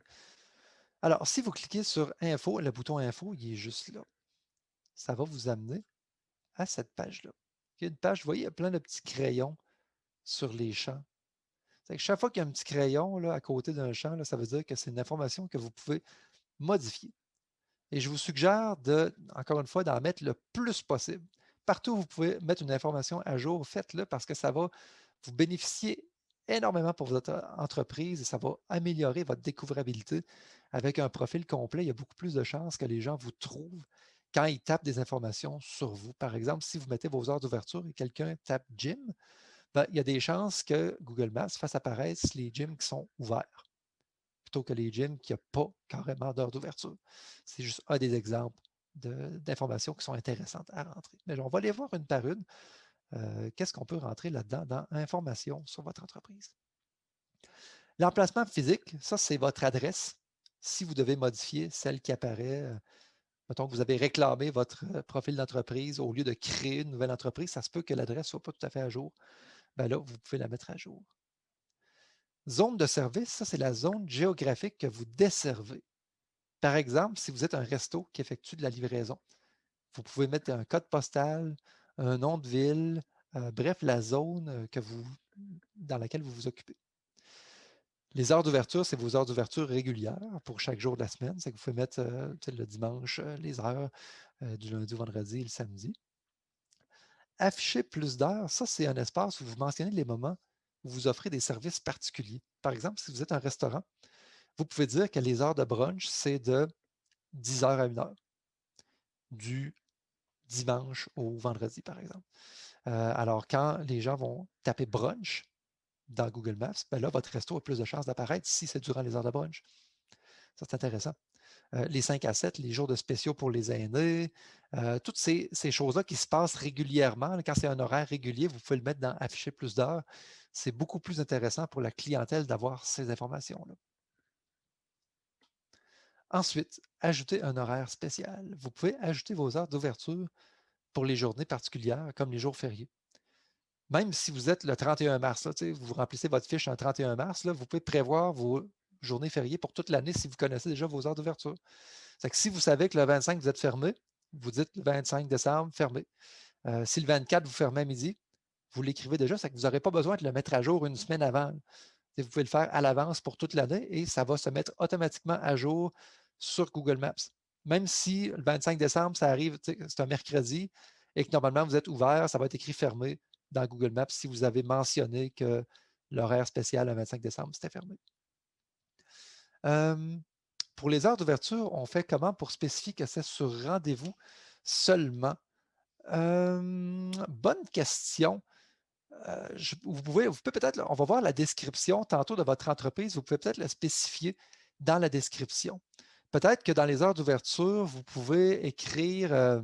Alors, si vous cliquez sur Info, le bouton Info, il est juste là. Ça va vous amener à cette page-là. Il y a une page, vous voyez, il y a plein de petits crayons sur les champs. C'est que chaque fois qu'il y a un petit crayon là, à côté d'un champ, là, ça veut dire que c'est une information que vous pouvez modifier. Et je vous suggère de, encore une fois, d'en mettre le plus possible. Partout où vous pouvez mettre une information à jour, faites-le parce que ça va vous bénéficier énormément pour votre entreprise et ça va améliorer votre découvrabilité. Avec un profil complet, il y a beaucoup plus de chances que les gens vous trouvent quand ils tapent des informations sur vous. Par exemple, si vous mettez vos heures d'ouverture et quelqu'un tape gym, ben, il y a des chances que Google Maps fasse apparaître les gyms qui sont ouverts plutôt que les gyms qui n'ont pas carrément d'heure d'ouverture. C'est juste un des exemples d'informations qui sont intéressantes à rentrer. Mais on va les voir une par une. Qu'est-ce qu'on peut rentrer là-dedans dans information sur votre entreprise? L'emplacement physique, ça, c'est votre adresse. Si vous devez modifier celle qui apparaît, mettons que vous avez réclamé votre profil d'entreprise, au lieu de créer une nouvelle entreprise, ça se peut que l'adresse ne soit pas tout à fait à jour. Ben là, vous pouvez la mettre à jour. Zone de service, ça, c'est la zone géographique que vous desservez. Par exemple, si vous êtes un resto qui effectue de la livraison, vous pouvez mettre un code postal, un nom de ville, bref, la zone dans laquelle vous vous occupez. Les heures d'ouverture, c'est vos heures d'ouverture régulières pour chaque jour de la semaine. C'est que vous pouvez mettre le dimanche les heures du lundi au vendredi et le samedi. Afficher plus d'heures, ça, c'est un espace où vous mentionnez les moments où vous offrez des services particuliers. Par exemple, si vous êtes un restaurant, vous pouvez dire que les heures de brunch, c'est de 10 heures à 1 heure, du dimanche au vendredi, par exemple. Alors, quand les gens vont taper brunch dans Google Maps, ben là, votre resto a plus de chances d'apparaître si c'est durant les heures de brunch. Ça, c'est intéressant. Les 5 à 7, les jours de spéciaux pour les aînés, toutes ces choses-là qui se passent régulièrement. Quand c'est un horaire régulier, vous pouvez le mettre dans afficher plus d'heures. C'est beaucoup plus intéressant pour la clientèle d'avoir ces informations-là. Ensuite, ajouter un horaire spécial. Vous pouvez ajouter vos heures d'ouverture pour les journées particulières, comme les jours fériés. Même si vous êtes le 31 mars, là, vous remplissez votre fiche un 31 mars, là, vous pouvez prévoir vos journées fériées pour toute l'année si vous connaissez déjà vos heures d'ouverture. C'est que si vous savez que le 25, vous êtes fermé, vous dites le 25 décembre, fermé. Si le 24, vous fermez à midi, vous l'écrivez déjà, c'est que vous n'aurez pas besoin de le mettre à jour une semaine avant. Vous pouvez le faire à l'avance pour toute l'année et ça va se mettre automatiquement à jour sur Google Maps. Même si le 25 décembre, ça arrive, c'est un mercredi et que normalement vous êtes ouvert, ça va être écrit fermé dans Google Maps si vous avez mentionné que l'horaire spécial le 25 décembre, c'était fermé. Pour les heures d'ouverture, on fait comment pour spécifier que c'est sur rendez-vous seulement? Bonne question. Vous pouvez peut-être, on va voir la description tantôt de votre entreprise, vous pouvez peut-être la spécifier dans la description. Peut-être que dans les heures d'ouverture, vous pouvez écrire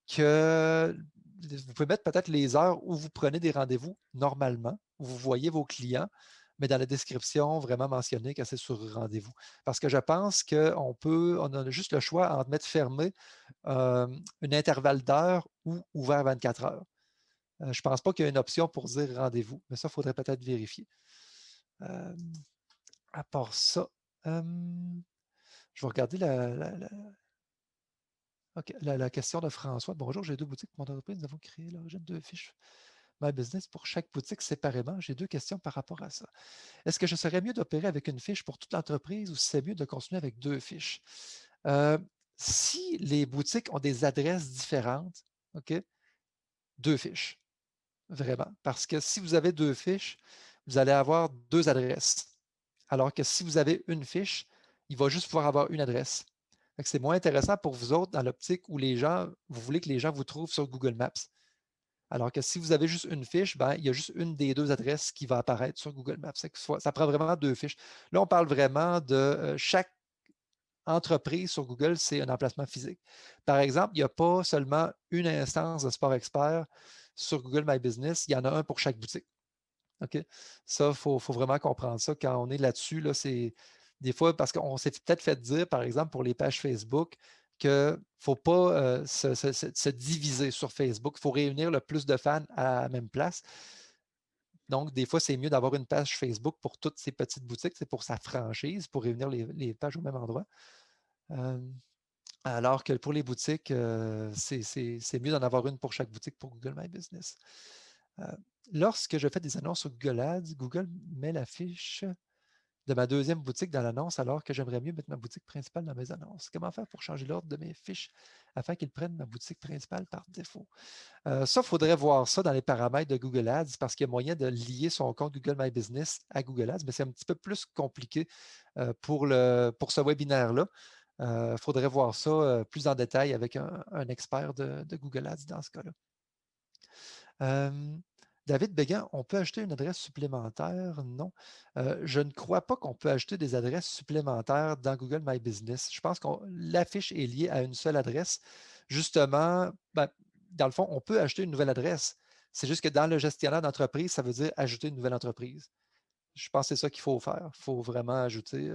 que vous pouvez mettre peut-être les heures où vous prenez des rendez-vous normalement, où vous voyez vos clients, mais dans la description, vraiment mentionner que c'est sur rendez-vous. Parce que je pense on a juste le choix entre mettre fermé un intervalle d'heure ou ouvert 24 heures. Je ne pense pas qu'il y ait une option pour dire rendez-vous, mais ça, il faudrait peut-être vérifier. À part ça, je vais regarder la question de François. Bonjour, j'ai 2 boutiques pour mon entreprise. Nous avons créé l'origine de fiches My Business pour chaque boutique séparément. J'ai 2 questions par rapport à ça. Est-ce que je serais mieux d'opérer avec une fiche pour toute l'entreprise ou si c'est mieux de continuer avec 2 fiches? Si les boutiques ont des adresses différentes, OK, 2 fiches. Vraiment. Parce que si vous avez 2 fiches, vous allez avoir 2 adresses. Alors que si vous avez une fiche, il va juste pouvoir avoir une adresse. C'est moins intéressant pour vous autres dans l'optique où vous voulez que les gens vous trouvent sur Google Maps. Alors que si vous avez juste une fiche, ben, il y a juste une des 2 adresses qui va apparaître sur Google Maps. Ça prend vraiment 2 fiches. Là, on parle vraiment de chaque entreprise sur Google, c'est un emplacement physique. Par exemple, il n'y a pas seulement une instance de Sport Expert sur Google My Business, il y en a un pour chaque boutique. OK? Ça, il faut vraiment comprendre ça. Quand on est là-dessus, là, c'est des fois parce qu'on s'est peut-être fait dire, par exemple, pour les pages Facebook, qu'il ne faut pas se diviser sur Facebook. Il faut réunir le plus de fans à la même place. Donc, des fois, c'est mieux d'avoir une page Facebook pour toutes ces petites boutiques, c'est pour sa franchise, pour réunir les pages au même endroit. Alors que pour les boutiques, c'est mieux d'en avoir une pour chaque boutique pour Google My Business. Lorsque je fais des annonces sur Google Ads, Google met la fiche de ma deuxième boutique dans l'annonce alors que j'aimerais mieux mettre ma boutique principale dans mes annonces. Comment faire pour changer l'ordre de mes fiches afin qu'ils prennent ma boutique principale par défaut? Ça, il faudrait voir ça dans les paramètres de Google Ads parce qu'il y a moyen de lier son compte Google My Business à Google Ads, mais c'est un petit peu plus compliqué pour ce webinaire-là. Il faudrait voir ça plus en détail avec un expert de Google Ads dans ce cas-là. David Béguin, on peut ajouter une adresse supplémentaire? Non. Je ne crois pas qu'on peut ajouter des adresses supplémentaires dans Google My Business. Je pense que la fiche est liée à une seule adresse. Justement, dans le fond, on peut ajouter une nouvelle adresse. C'est juste que dans le gestionnaire d'entreprise, ça veut dire ajouter une nouvelle entreprise. Je pense que c'est ça qu'il faut faire. Il faut vraiment ajouter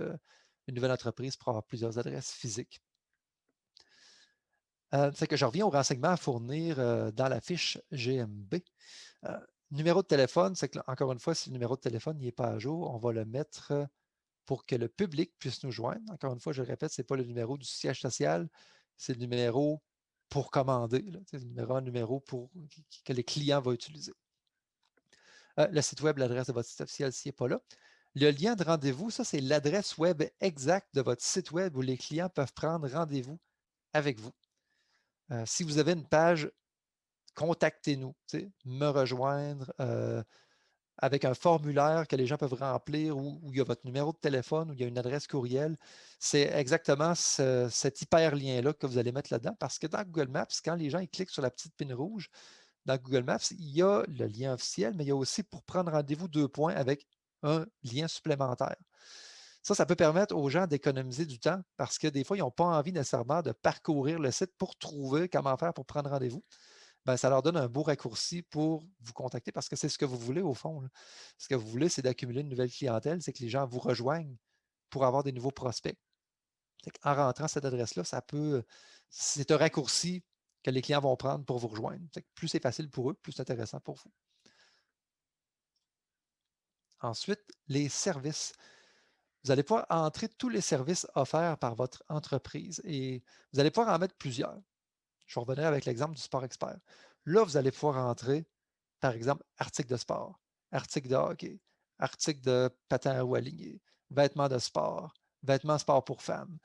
une nouvelle entreprise pour avoir plusieurs adresses physiques. C'est que je reviens au renseignement à fournir dans la fiche GMB. Numéro de téléphone, c'est que, encore une fois, si le numéro de téléphone n'est pas à jour, on va le mettre pour que le public puisse nous joindre. Encore une fois, je le répète, ce n'est pas le numéro du siège social, c'est le numéro pour commander. C'est un numéro que les clients vont utiliser. Le site web, l'adresse de votre site officiel s'il n'est pas là. Le lien de rendez-vous, ça, c'est l'adresse web exacte de votre site web où les clients peuvent prendre rendez-vous avec vous. Si vous avez une page, contactez-nous, me rejoindre avec un formulaire que les gens peuvent remplir où il y a votre numéro de téléphone, où il y a une adresse courriel. C'est exactement cet hyperlien-là que vous allez mettre là-dedans parce que dans Google Maps, quand les gens ils cliquent sur la petite pin rouge, dans Google Maps, il y a le lien officiel, mais il y a aussi pour prendre rendez-vous 2 points avec un lien supplémentaire. Ça peut permettre aux gens d'économiser du temps parce que des fois, ils n'ont pas envie nécessairement de parcourir le site pour trouver comment faire pour prendre rendez-vous. Ben, ça leur donne un beau raccourci pour vous contacter parce que c'est ce que vous voulez au fond. Là. Ce que vous voulez, c'est d'accumuler une nouvelle clientèle, c'est que les gens vous rejoignent pour avoir des nouveaux prospects. En rentrant cette adresse-là, c'est un raccourci que les clients vont prendre pour vous rejoindre. Plus c'est facile pour eux, plus c'est intéressant pour vous. Ensuite, les services. Vous allez pouvoir entrer tous les services offerts par votre entreprise et vous allez pouvoir en mettre plusieurs. Je reviendrai avec l'exemple du Sport Expert. Là, vous allez pouvoir entrer, par exemple, articles de sport, articles de hockey, articles de patin à roues alignés, vêtements de sport, vêtements sport pour femmes.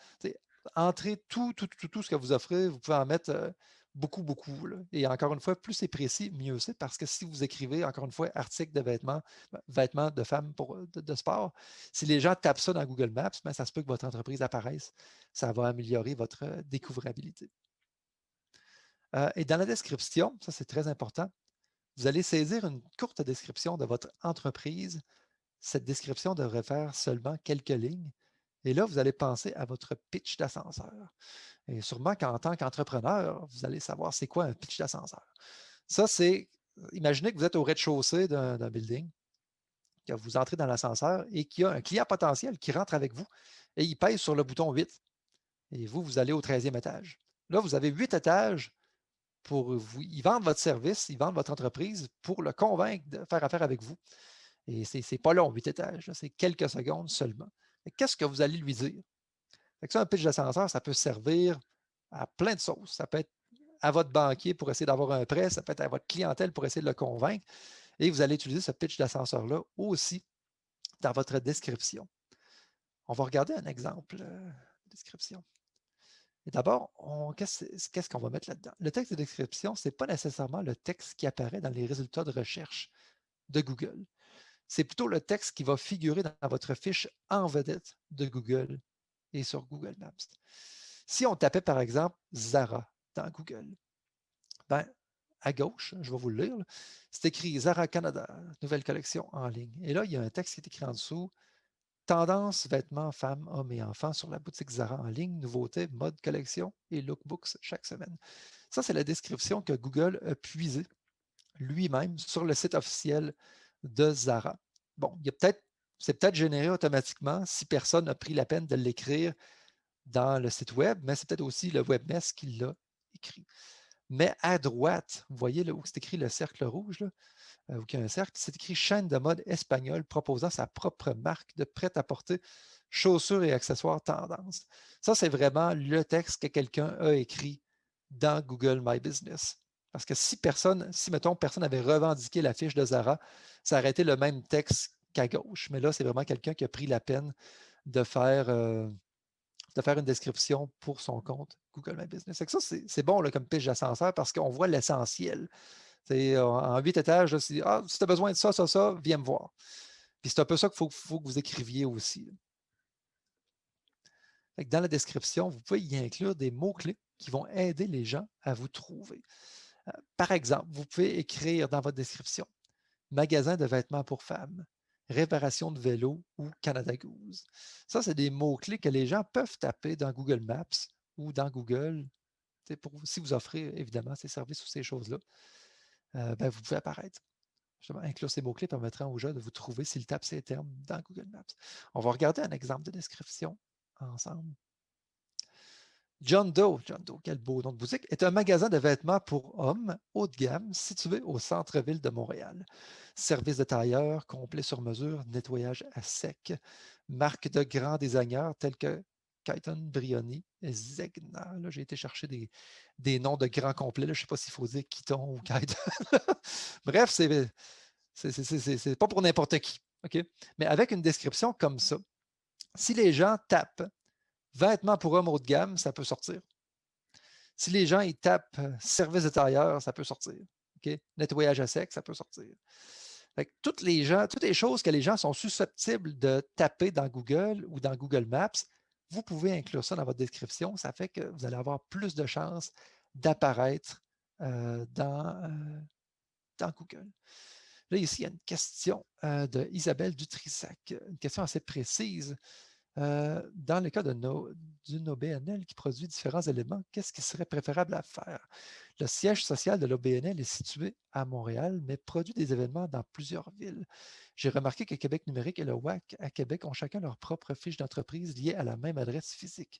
Entrez tout ce que vous offrez, vous pouvez en mettre beaucoup, beaucoup. Là. Et encore une fois, plus c'est précis, mieux c'est, parce que si vous écrivez, encore une fois, article de vêtements, vêtements de femmes de sport, si les gens tapent ça dans Google Maps, ben, ça se peut que votre entreprise apparaisse. Ça va améliorer votre découvrabilité. Et dans la description, ça c'est très important, vous allez saisir une courte description de votre entreprise. Cette description devrait faire seulement quelques lignes. Et là, vous allez penser à votre pitch d'ascenseur. Et sûrement qu'en tant qu'entrepreneur, vous allez savoir c'est quoi un pitch d'ascenseur. Ça, c'est, imaginez que vous êtes au rez-de-chaussée d'un building, que vous entrez dans l'ascenseur et qu'il y a un client potentiel qui rentre avec vous et il pèse sur le bouton 8. Et vous allez au 13e étage. Là, vous avez 8 étages pour vous. Ils vendent votre service, ils vendent votre entreprise pour le convaincre de faire affaire avec vous. Et ce n'est pas long, 8 étages, c'est quelques secondes seulement. Qu'est-ce que vous allez lui dire? Ça, un pitch d'ascenseur, ça peut servir à plein de sauces. Ça peut être à votre banquier pour essayer d'avoir un prêt, ça peut être à votre clientèle pour essayer de le convaincre. Et vous allez utiliser ce pitch d'ascenseur-là aussi dans votre description. On va regarder un exemple de description. Et d'abord, qu'est-ce qu'on va mettre là-dedans? Le texte de description, ce n'est pas nécessairement le texte qui apparaît dans les résultats de recherche de Google. C'est plutôt le texte qui va figurer dans votre fiche en vedette de Google et sur Google Maps. Si on tapait par exemple Zara dans Google, ben, à gauche, je vais vous le lire, c'est écrit Zara Canada, nouvelle collection en ligne. Et là, il y a un texte qui est écrit en dessous. Tendance, vêtements, femmes, hommes et enfants sur la boutique Zara en ligne, nouveautés, mode, collection et lookbooks chaque semaine. Ça, c'est la description que Google a puisée lui-même sur le site officiel de Zara. Bon, c'est peut-être généré automatiquement si personne n'a pris la peine de l'écrire dans le site web, mais c'est peut-être aussi le webmaster qui l'a écrit. Mais à droite, vous voyez là où c'est écrit le cercle rouge, là, où il y a un cercle, c'est écrit chaîne de mode espagnole proposant sa propre marque de prêt-à-porter, chaussures et accessoires tendance. Ça, c'est vraiment le texte que quelqu'un a écrit dans Google My Business. Parce que mettons, personne avait revendiqué la fiche de Zara, ça aurait été le même texte qu'à gauche. Mais là, c'est vraiment quelqu'un qui a pris la peine de faire une description pour son compte Google My Business. Ça, c'est bon là, comme pitch d'ascenseur parce qu'on voit l'essentiel. En 8 étages, là, si tu as besoin de ça, viens me voir. Puis c'est un peu ça qu'il faut que vous écriviez aussi. Dans la description, vous pouvez y inclure des mots-clés qui vont aider les gens à vous trouver. Par exemple, vous pouvez écrire dans votre description magasin de vêtements pour femmes, réparation de vélo ou Canada Goose. Ça, c'est des mots-clés que les gens peuvent taper dans Google Maps ou dans Google. Si vous offrez évidemment ces services ou ces choses-là, ben, vous pouvez apparaître. Justement, inclure ces mots-clés permettra aux gens de vous trouver s'ils tapent ces termes dans Google Maps. On va regarder un exemple de description ensemble. John Doe, quel beau nom de boutique, est un magasin de vêtements pour hommes haut de gamme situé au centre-ville de Montréal. Service de tailleur, complet sur mesure, nettoyage à sec, marque de grands designers tels que Kaiton, Brioni, Zegna. Là, j'ai été chercher des noms de grands complets. Là, je ne sais pas s'il faut dire Kiton ou Kaiton. Bref, c'est pas pour n'importe qui. OK? Mais avec une description comme ça, si les gens tapent vêtements pour hommes haut de gamme, ça peut sortir. Si les gens ils tapent service intérieur, ça peut sortir. OK? Nettoyage à sec, ça peut sortir. Fait que toutes les choses que les gens sont susceptibles de taper dans Google ou dans Google Maps, vous pouvez inclure ça dans votre description. Ça fait que vous allez avoir plus de chances d'apparaître dans Google. Là, ici, il y a une question de Isabelle Dutrissac, une question assez précise. Dans le cas d'une OBNL qui produit différents éléments, qu'est-ce qui serait préférable à faire? Le siège social de l'OBNL est situé à Montréal, mais produit des événements dans plusieurs villes. J'ai remarqué que Québec numérique et le WAC à Québec ont chacun leur propre fiche d'entreprise liée à la même adresse physique.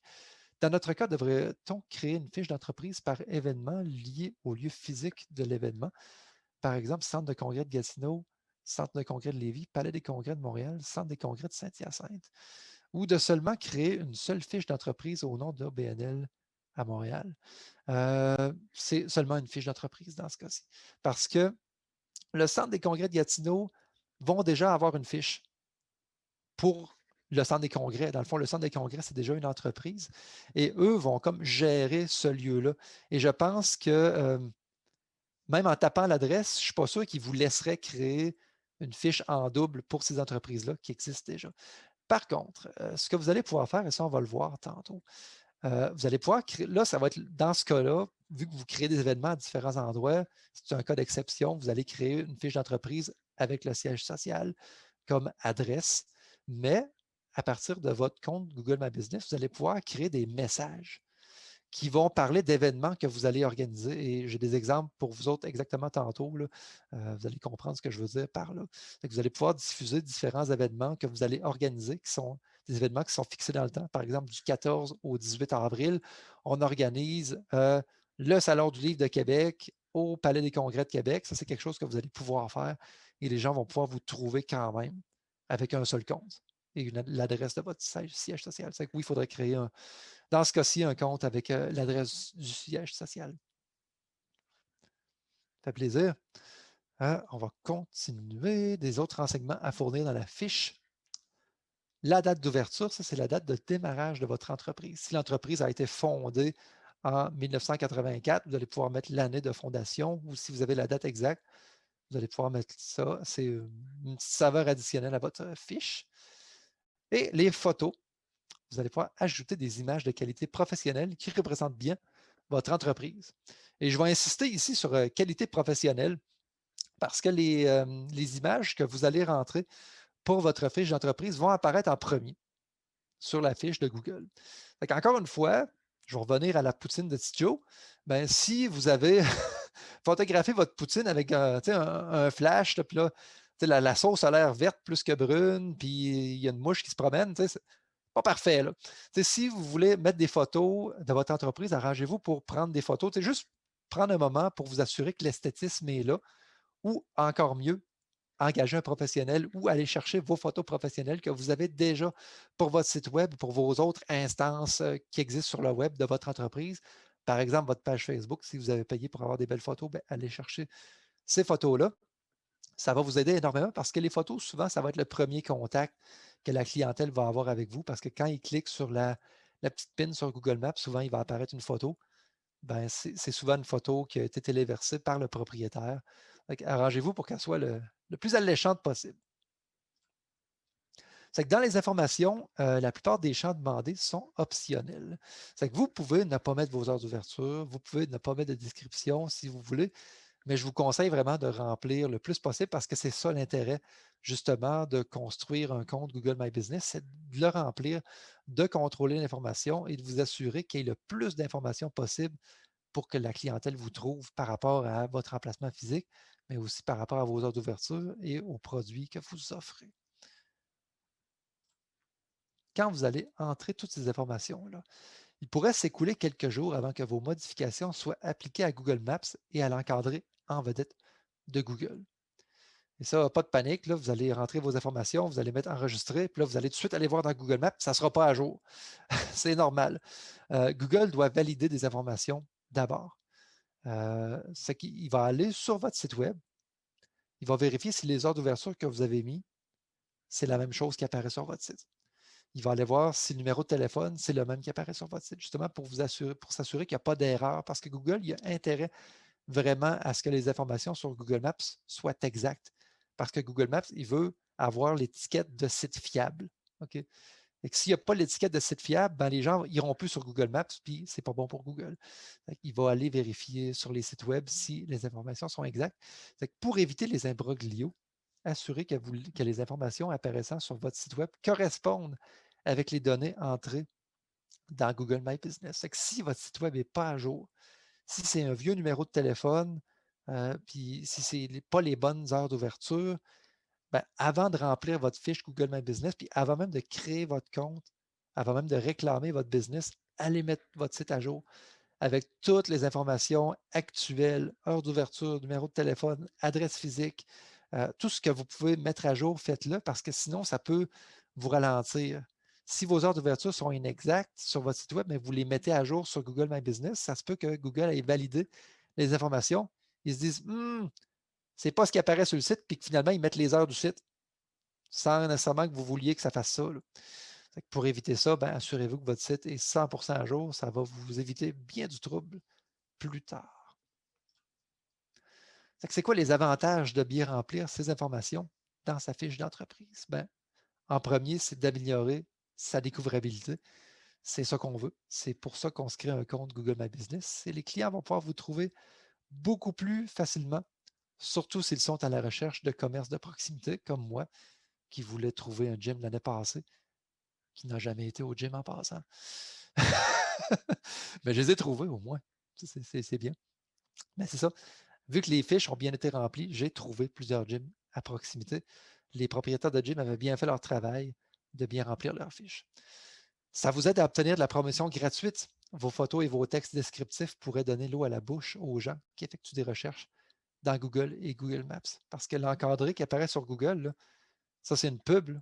Dans notre cas, devrait-on créer une fiche d'entreprise par événement liée au lieu physique de l'événement? Par exemple, Centre de congrès de Gatineau, Centre de congrès de Lévis, Palais des congrès de Montréal, Centre des congrès de Saint-Hyacinthe, ou de seulement créer une seule fiche d'entreprise au nom de l'OBNL à Montréal. C'est seulement une fiche d'entreprise dans ce cas-ci. Parce que le Centre des congrès de Gatineau vont déjà avoir une fiche pour le Centre des congrès. Dans le fond, le Centre des congrès, c'est déjà une entreprise et eux vont comme gérer ce lieu-là. Et je pense que même en tapant l'adresse, je ne suis pas sûr qu'ils vous laisseraient créer une fiche en double pour ces entreprises-là qui existent déjà. Par contre, ce que vous allez pouvoir faire, et ça, on va le voir tantôt, vous allez pouvoir créer, là, ça va être dans ce cas-là, vu que vous créez des événements à différents endroits, c'est un cas d'exception, vous allez créer une fiche d'entreprise avec le siège social comme adresse, mais à partir de votre compte Google My Business, vous allez pouvoir créer des messages qui vont parler d'événements que vous allez organiser. Et j'ai des exemples pour vous autres exactement tantôt. Là. Vous allez comprendre ce que je veux dire par là. Vous allez pouvoir diffuser différents événements que vous allez organiser, qui sont des événements qui sont fixés dans le temps. Par exemple, du 14 au 18 avril, on organise le Salon du livre de Québec au Palais des congrès de Québec. Ça, c'est quelque chose que vous allez pouvoir faire et les gens vont pouvoir vous trouver quand même avec un seul compte et l'adresse de votre siège social. C'est que oui, il faudrait créer dans ce cas-ci, un compte avec l'adresse du siège social. Ça fait plaisir. On va continuer. Des autres renseignements à fournir dans la fiche. La date d'ouverture, ça, c'est la date de démarrage de votre entreprise. Si l'entreprise a été fondée en 1984, vous allez pouvoir mettre l'année de fondation ou si vous avez la date exacte, vous allez pouvoir mettre ça. C'est une petite saveur additionnelle à votre fiche. Et les photos, vous allez pouvoir ajouter des images de qualité professionnelle qui représentent bien votre entreprise. Et je vais insister ici sur qualité professionnelle parce que les images que vous allez rentrer pour votre fiche d'entreprise vont apparaître en premier sur la fiche de Google. Encore une fois, je vais revenir à la poutine de Tidjo. Ben, si vous avez photographié votre poutine avec un flash, puis là, la sauce a l'air verte plus que brune, puis il y a une mouche qui se promène, c'est pas parfait. Là. Si vous voulez mettre des photos de votre entreprise, arrangez-vous pour prendre des photos. Juste prendre un moment pour vous assurer que l'esthétisme est là, ou encore mieux, engager un professionnel ou aller chercher vos photos professionnelles que vous avez déjà pour votre site web, pour vos autres instances qui existent sur le web de votre entreprise. Par exemple, votre page Facebook, si vous avez payé pour avoir des belles photos, bien, allez chercher ces photos-là. Ça va vous aider énormément parce que les photos, souvent, ça va être le premier contact que la clientèle va avoir avec vous parce que quand il clique sur la petite pin sur Google Maps, souvent, il va apparaître une photo. Ben, c'est souvent une photo qui a été téléversée par le propriétaire. Arrangez-vous pour qu'elle soit le plus alléchante possible. C'est que dans les informations, la plupart des champs demandés sont optionnels. C'est que vous pouvez ne pas mettre vos heures d'ouverture, vous pouvez ne pas mettre de description si vous voulez, mais je vous conseille vraiment de remplir le plus possible parce que c'est ça l'intérêt justement de construire un compte Google My Business, c'est de le remplir, de contrôler l'information et de vous assurer qu'il y ait le plus d'informations possible pour que la clientèle vous trouve par rapport à votre emplacement physique, mais aussi par rapport à vos heures d'ouverture et aux produits que vous offrez. Quand vous allez entrer toutes ces informations-là, il pourrait s'écouler quelques jours avant que vos modifications soient appliquées à Google Maps et à l'encadré en vedette de Google. Et ça, pas de panique, là, vous allez rentrer vos informations, vous allez mettre enregistrer, puis là, vous allez tout de suite aller voir dans Google Maps, ça ne sera pas à jour. C'est normal. Google doit valider des informations d'abord. C'est qu'il va aller sur votre site web, il va vérifier si les heures d'ouverture que vous avez mis c'est la même chose qui apparaît sur votre site. Il va aller voir si le numéro de téléphone, c'est le même qui apparaît sur votre site, justement pour s'assurer qu'il n'y a pas d'erreur, parce que Google, il a intérêt vraiment à ce que les informations sur Google Maps soient exactes. Parce que Google Maps, il veut avoir l'étiquette de site fiable. OK? Et s'il n'y a pas l'étiquette de site fiable, ben les gens n'iront plus sur Google Maps, puis ce n'est pas bon pour Google. Il va aller vérifier sur les sites web si les informations sont exactes. Pour éviter les imbroglios, assurez que les informations apparaissant sur votre site web correspondent avec les données entrées dans Google My Business. Si votre site web n'est pas à jour, si c'est un vieux numéro de téléphone, puis si ce n'est pas les bonnes heures d'ouverture, ben, avant de remplir votre fiche Google My Business, puis avant même de créer votre compte, avant même de réclamer votre business, allez mettre votre site à jour avec toutes les informations actuelles, heure d'ouverture, numéro de téléphone, adresse physique, tout ce que vous pouvez mettre à jour, faites-le parce que sinon, ça peut vous ralentir. Si vos heures d'ouverture sont inexactes sur votre site web, mais vous les mettez à jour sur Google My Business, ça se peut que Google ait validé les informations. Ils se disent, c'est pas ce qui apparaît sur le site, puis que finalement, ils mettent les heures du site sans nécessairement que vous vouliez que ça fasse ça. Pour éviter ça, ben, assurez-vous que votre site est 100% à jour. Ça va vous éviter bien du trouble plus tard. C'est quoi les avantages de bien remplir ces informations dans sa fiche d'entreprise? Ben, en premier, c'est d'améliorer sa découvrabilité. C'est ça qu'on veut. C'est pour ça qu'on se crée un compte Google My Business. Et les clients vont pouvoir vous trouver beaucoup plus facilement, surtout s'ils sont à la recherche de commerce de proximité, comme moi, qui voulais trouver un gym l'année passée, qui n'a jamais été au gym en passant. Mais je les ai trouvés au moins. C'est bien. Mais c'est ça. Vu que les fiches ont bien été remplies, j'ai trouvé plusieurs gyms à proximité. Les propriétaires de gym avaient bien fait leur travail de bien remplir leurs fiches. Ça vous aide à obtenir de la promotion gratuite. Vos photos et vos textes descriptifs pourraient donner l'eau à la bouche aux gens qui effectuent des recherches dans Google et Google Maps. Parce que l'encadré qui apparaît sur Google, là, ça, c'est une pub.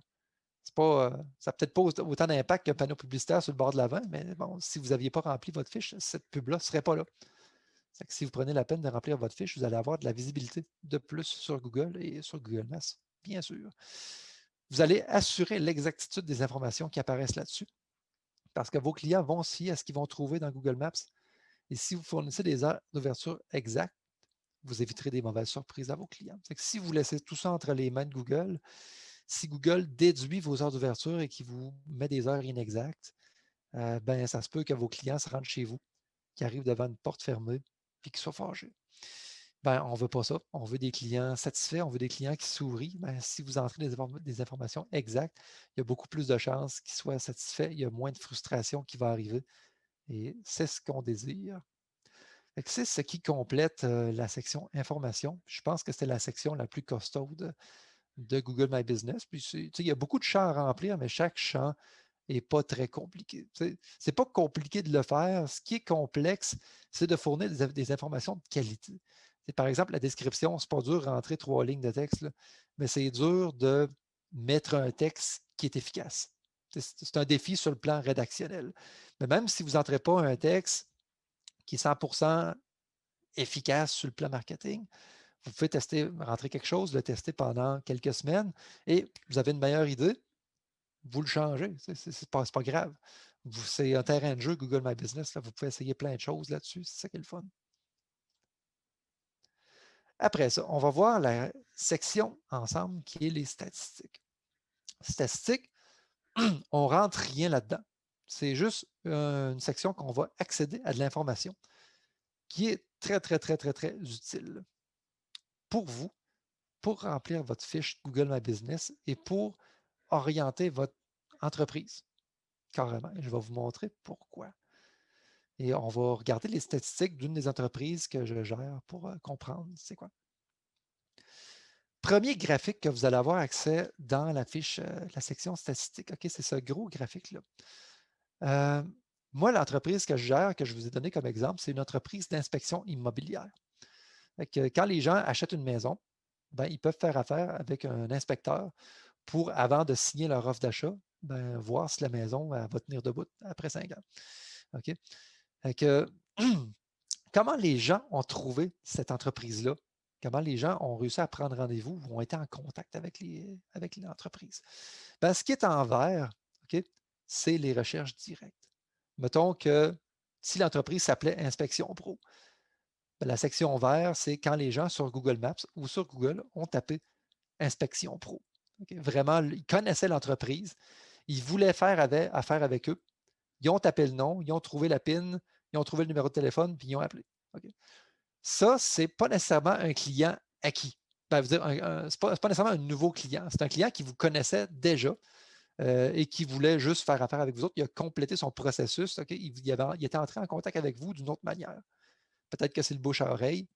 C'est pas, ça n'a peut-être pas autant d'impact qu'un panneau publicitaire sur le bord de l'avant, mais bon, si vous n'aviez pas rempli votre fiche, cette pub-là ne serait pas là. Que si vous prenez la peine de remplir votre fiche, vous allez avoir de la visibilité de plus sur Google et sur Google Maps, bien sûr. Vous allez assurer l'exactitude des informations qui apparaissent là-dessus parce que vos clients vont se fier à ce qu'ils vont trouver dans Google Maps. Et si vous fournissez des heures d'ouverture exactes, vous éviterez des mauvaises surprises à vos clients. Si vous laissez tout ça entre les mains de Google, si Google déduit vos heures d'ouverture et qu'il vous met des heures inexactes, ben, ça se peut que vos clients se rendent chez vous, qu'ils arrivent devant une porte fermée et qu'ils soient fâchés. Ben, on ne veut pas ça. On veut des clients satisfaits, on veut des clients qui sourient. Ben, si vous entrez des informations exactes, il y a beaucoup plus de chances qu'ils soient satisfaits. Il y a moins de frustration qui va arriver. Et c'est ce qu'on désire. C'est ce qui complète la section information. Je pense que c'était la section la plus costaude de Google My Business. Puis il y a beaucoup de champs à remplir, mais chaque champ n'est pas très compliqué. C'est pas compliqué de le faire. Ce qui est complexe, c'est de fournir des informations de qualité. Par exemple, la description, c'est pas dur de rentrer 3 lignes de texte, là, mais c'est dur de mettre un texte qui est efficace. C'est un défi sur le plan rédactionnel. Mais même si vous n'entrez pas un texte qui est 100% efficace sur le plan marketing, vous pouvez tester, rentrer quelque chose, le tester pendant quelques semaines et vous avez une meilleure idée, vous le changez. C'est pas grave. C'est un terrain de jeu, Google My Business. Là, vous pouvez essayer plein de choses là-dessus. C'est ça qui est le fun. Après ça, on va voir la section ensemble qui est les statistiques. Statistiques, on ne rentre rien là-dedans. C'est juste une section qu'on va accéder à de l'information qui est très, très, très, très, très utile pour vous, pour remplir votre fiche Google My Business et pour orienter votre entreprise. Carrément. Et je vais vous montrer pourquoi. Et on va regarder les statistiques d'une des entreprises que je gère pour comprendre c'est quoi. Premier graphique que vous allez avoir accès dans la fiche, la section statistiques. OK, c'est ce gros graphique-là. Moi, l'entreprise que je gère, que je vous ai donné comme exemple, c'est une entreprise d'inspection immobilière. Quand les gens achètent une maison, ben, ils peuvent faire affaire avec un inspecteur pour, avant de signer leur offre d'achat, ben, voir si la maison va tenir debout après 5 ans. OK? Comment les gens ont trouvé cette entreprise-là comment les gens ont réussi à prendre rendez-vous ou ont été en contact avec l'entreprise. Ben, ce qui est en vert, OK, c'est les recherches directes. Mettons que si l'entreprise s'appelait Inspection Pro, ben, la section vert, c'est quand les gens sur Google Maps ou sur Google ont tapé Inspection Pro. Okay? Vraiment, ils connaissaient l'entreprise, ils voulaient faire affaire avec eux, ils ont tapé le nom, ils ont trouvé la PIN, ils ont trouvé le numéro de téléphone, puis ils ont appelé. Okay? Ça, ce n'est pas nécessairement un client acquis. Ben, ce n'est pas nécessairement un nouveau client. C'est un client qui vous connaissait déjà et qui voulait juste faire affaire avec vous autres. Il a complété son processus. Okay? Il était entré en contact avec vous d'une autre manière. Peut-être que c'est le bouche à oreille.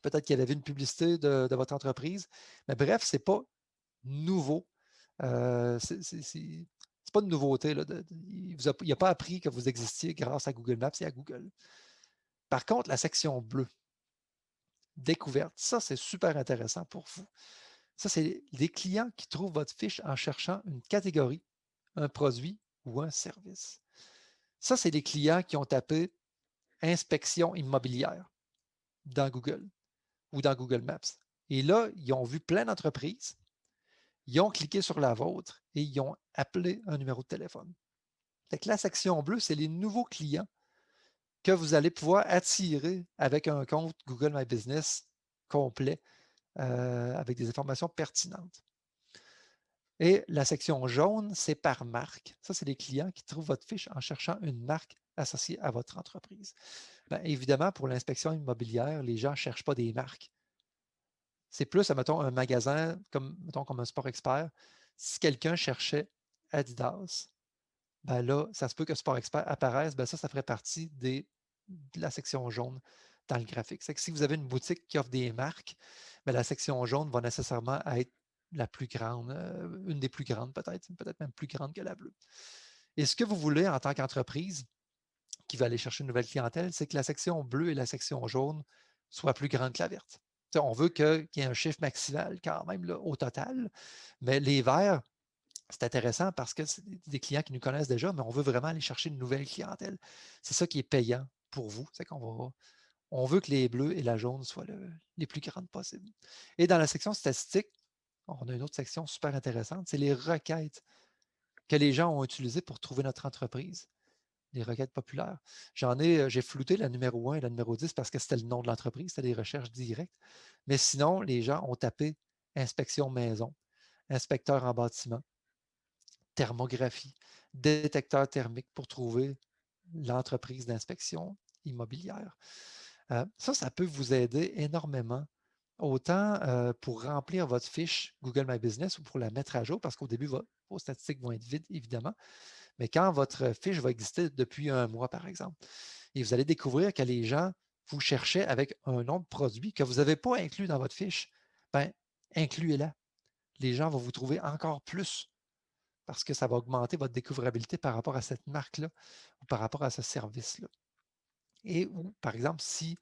Peut-être qu'il avait vu une publicité de votre entreprise. Mais bref, ce n'est pas nouveau. C'est pas de nouveauté. Là, il n'a pas appris que vous existiez grâce à Google Maps et à Google. Par contre, la section bleue, découverte, ça, c'est super intéressant pour vous. Ça, c'est des clients qui trouvent votre fiche en cherchant une catégorie, un produit ou un service. Ça, c'est des clients qui ont tapé inspection immobilière dans Google ou dans Google Maps. Et là, ils ont vu plein d'entreprises, ils ont cliqué sur la vôtre et ils ont appelé un numéro de téléphone. Fait que la section bleue, c'est les nouveaux clients que vous allez pouvoir attirer avec un compte Google My Business complet avec des informations pertinentes. Et la section jaune, c'est par marque. Ça, c'est les clients qui trouvent votre fiche en cherchant une marque associée à votre entreprise. Bien, évidemment, pour l'inspection immobilière, les gens ne cherchent pas des marques. C'est plus, mettons, un magasin mettons, comme un Sport Expert. Si quelqu'un cherchait Adidas, ben là, ça se peut que Sport Expert apparaisse, ben ça ferait partie de la section jaune dans le graphique. C'est que si vous avez une boutique qui offre des marques, ben la section jaune va nécessairement être la plus grande, une des plus grandes peut-être même plus grande que la bleue. Et ce que vous voulez en tant qu'entreprise qui va aller chercher une nouvelle clientèle, c'est que la section bleue et la section jaune soient plus grandes que la verte. On veut qu'il y ait un chiffre maximal quand même là, au total, mais les verts, c'est intéressant parce que c'est des clients qui nous connaissent déjà, mais on veut vraiment aller chercher une nouvelle clientèle. C'est ça qui est payant pour vous. C'est on veut que les bleus et la jaune soient les plus grandes possibles. Et dans la section statistique, on a une autre section super intéressante, c'est les requêtes que les gens ont utilisées pour trouver notre entreprise, les requêtes populaires. J'ai flouté la numéro 1 et la numéro 10 parce que c'était le nom de l'entreprise, c'était des recherches directes. Mais sinon, les gens ont tapé inspection maison, inspecteur en bâtiment, thermographie, détecteur thermique pour trouver l'entreprise d'inspection immobilière. Ça peut vous aider énormément, autant pour remplir votre fiche Google My Business ou pour la mettre à jour, parce qu'au début, vos statistiques vont être vides, évidemment, mais quand votre fiche va exister depuis un mois, par exemple, et vous allez découvrir que les gens vous cherchaient avec un nom de produit que vous n'avez pas inclus dans votre fiche, ben, incluez-la. Les gens vont vous trouver encore plus parce que ça va augmenter votre découvrabilité par rapport à cette marque-là ou par rapport à ce service-là. Et ou, par exemple, si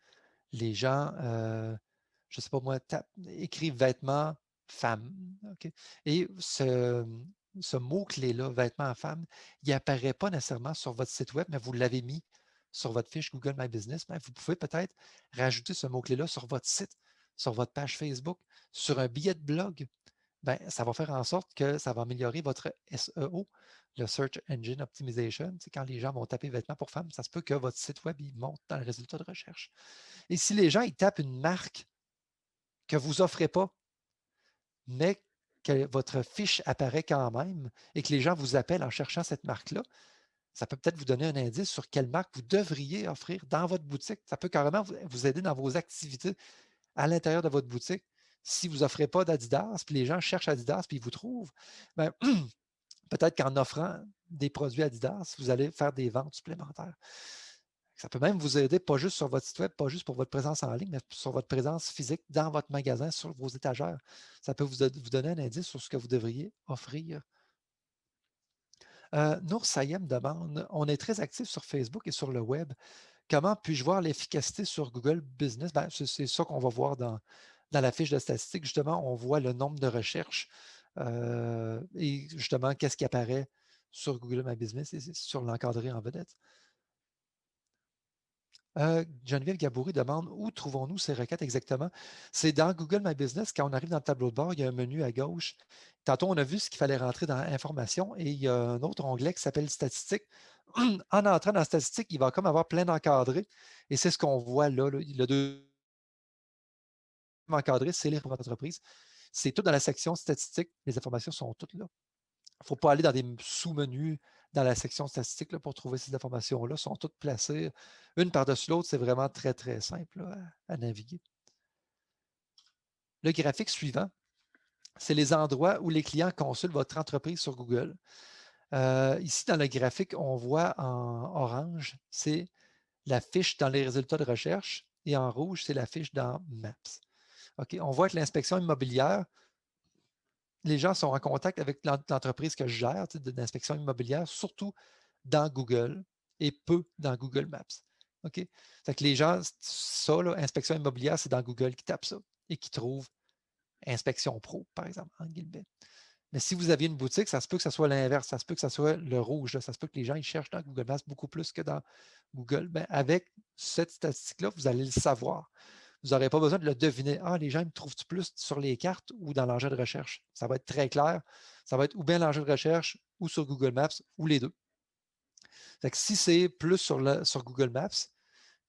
les gens, je ne sais pas moi, écrivent vêtements femmes, OK? Et ce mot-clé-là, vêtements femmes, il n'apparaît pas nécessairement sur votre site web, mais vous l'avez mis sur votre fiche Google My Business. Ben, vous pouvez peut-être rajouter ce mot-clé-là sur votre site, sur votre page Facebook, sur un billet de blog. Ben, ça va faire en sorte que ça va améliorer votre SEO, le Search Engine Optimization. C'est quand les gens vont taper vêtements pour femmes, ça se peut que votre site web il monte dans le résultat de recherche. Et si les gens ils tapent une marque que vous n'offrez pas, mais que votre fiche apparaît quand même et que les gens vous appellent en cherchant cette marque-là, ça peut peut-être vous donner un indice sur quelle marque vous devriez offrir dans votre boutique. Ça peut carrément vous aider dans vos activités à l'intérieur de votre boutique. Si vous n'offrez pas d'Adidas, puis les gens cherchent Adidas, puis ils vous trouvent, ben, peut-être qu'en offrant des produits Adidas, vous allez faire des ventes supplémentaires. Ça peut même vous aider, pas juste sur votre site web, pas juste pour votre présence en ligne, mais sur votre présence physique dans votre magasin, sur vos étagères. Ça peut vous donner un indice sur ce que vous devriez offrir. Nour Sayem demande, on est très actif sur Facebook et sur le web. Comment puis-je voir l'efficacité sur Google Business? Ben, c'est ça qu'on va voir dans la fiche de statistiques. Justement, on voit le nombre de recherches et justement, qu'est-ce qui apparaît sur Google My Business et sur l'encadré en vedette. Geneviève Gaboury demande où trouvons-nous ces requêtes exactement? C'est dans Google My Business. Quand on arrive dans le tableau de bord, il y a un menu à gauche. Tantôt, on a vu ce qu'il fallait rentrer dans Information et il y a un autre onglet qui s'appelle Statistiques. En entrant dans Statistiques, il va comme avoir plein d'encadrés et c'est ce qu'on voit là. Le deuxième encadré, c'est les pour votre entreprise. C'est tout dans la section Statistiques. Les informations sont toutes là. Il ne faut pas aller dans des sous-menus dans la section statistique là, pour trouver ces informations-là. Elles sont toutes placées une par-dessus l'autre. C'est vraiment très, très simple là, à naviguer. Le graphique suivant, c'est les endroits où les clients consultent votre entreprise sur Google. Ici, dans le graphique, on voit en orange, c'est la fiche dans les résultats de recherche et en rouge, c'est la fiche dans Maps. OK, on voit que l'inspection immobilière, les gens sont en contact avec l'entreprise que je gère d'inspection immobilière, surtout dans Google et peu dans Google Maps. OK? Fait que les gens, ça, là, inspection immobilière, c'est dans Google qui tape ça et qui trouve inspection pro, par exemple, en guillemets. Mais si vous aviez une boutique, ça se peut que ce soit l'inverse, ça se peut que ce soit le rouge, là. Ça se peut que les gens ils cherchent dans Google Maps beaucoup plus que dans Google. Ben, avec cette statistique-là, vous allez le savoir. Vous n'aurez pas besoin de le deviner. Ah, les gens me trouvent-tu plus sur les cartes ou dans l'engin de recherche? Ça va être très clair. Ça va être ou bien l'engin de recherche ou sur Google Maps ou les deux. Fait que si c'est plus sur Google Maps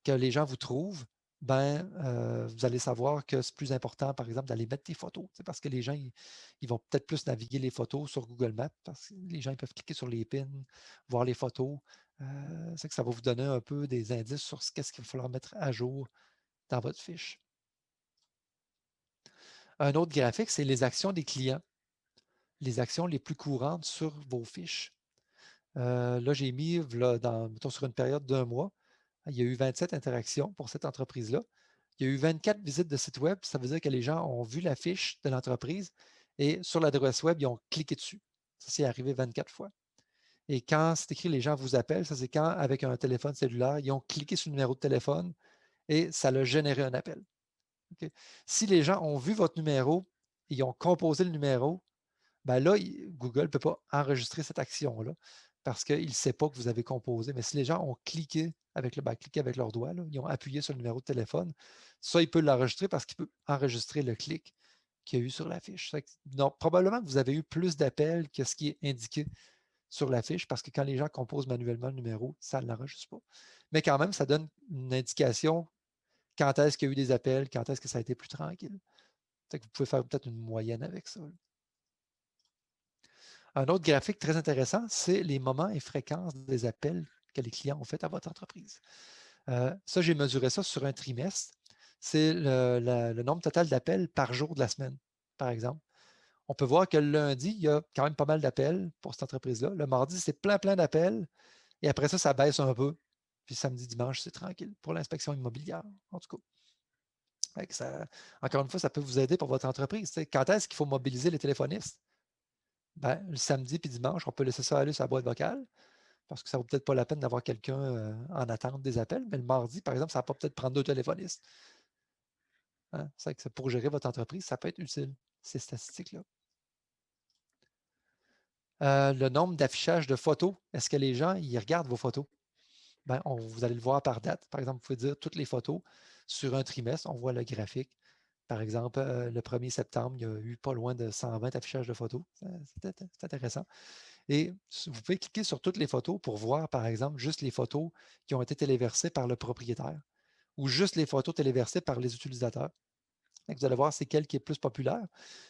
que les gens vous trouvent, ben, vous allez savoir que c'est plus important, par exemple, d'aller mettre des photos. C'est parce que les gens, ils vont peut-être plus naviguer les photos sur Google Maps parce que les gens ils peuvent cliquer sur les pins, voir les photos. C'est que ça va vous donner un peu des indices sur ce qu'est-ce qu'il va falloir mettre à jour dans votre fiche. Un autre graphique, c'est les actions des clients, les actions les plus courantes sur vos fiches. Là, j'ai mis mettons, sur une période d'un mois, il y a eu 27 interactions pour cette entreprise-là. Il y a eu 24 visites de site web. Ça veut dire que les gens ont vu la fiche de l'entreprise et sur l'adresse web, ils ont cliqué dessus. Ça, c'est arrivé 24 fois. Et quand c'est écrit les gens vous appellent, ça c'est quand, avec un téléphone cellulaire, ils ont cliqué sur le numéro de téléphone et ça a généré un appel. Okay? Si les gens ont vu votre numéro et ils ont composé le numéro, ben là, Google ne peut pas enregistrer cette action-là parce qu'il ne sait pas que vous avez composé. Mais si les gens ont cliqué avec leur doigt, là, ils ont appuyé sur le numéro de téléphone, ça, il peut l'enregistrer parce qu'il peut enregistrer le clic qu'il y a eu sur la fiche. Donc, probablement que vous avez eu plus d'appels que ce qui est indiqué sur la fiche parce que quand les gens composent manuellement le numéro, ça ne l'enregistre pas. Mais quand même, ça donne une indication quand est-ce qu'il y a eu des appels, quand est-ce que ça a été plus tranquille. Que vous pouvez faire peut-être une moyenne avec ça. Là. Un autre graphique très intéressant, c'est les moments et fréquences des appels que les clients ont fait à votre entreprise. Ça, j'ai mesuré ça sur un trimestre. C'est le nombre total d'appels par jour de la semaine, par exemple. On peut voir que le lundi, il y a quand même pas mal d'appels pour cette entreprise-là. Le mardi, c'est plein, plein d'appels. Et après ça, ça baisse un peu. Puis samedi, dimanche, c'est tranquille pour l'inspection immobilière, en tout cas. Encore une fois, ça peut vous aider pour votre entreprise. Quand est-ce qu'il faut mobiliser les téléphonistes? Ben, le samedi puis dimanche, on peut laisser ça aller sur la boîte vocale parce que ça ne vaut peut-être pas la peine d'avoir quelqu'un en attente des appels. Mais le mardi, par exemple, ça va pas peut-être prendre deux téléphonistes. Hein? C'est que pour gérer votre entreprise, ça peut être utile, ces statistiques-là. Le nombre d'affichages de photos, est-ce que les gens ils regardent vos photos? Ben, vous allez le voir par date. Par exemple, vous pouvez dire toutes les photos sur un trimestre. On voit le graphique. Par exemple, le 1er septembre, il y a eu pas loin de 120 affichages de photos. C'est intéressant. Et vous pouvez cliquer sur toutes les photos pour voir, par exemple, juste les photos qui ont été téléversées par le propriétaire ou juste les photos téléversées par les utilisateurs. Vous allez voir c'est quelle qui est plus populaire.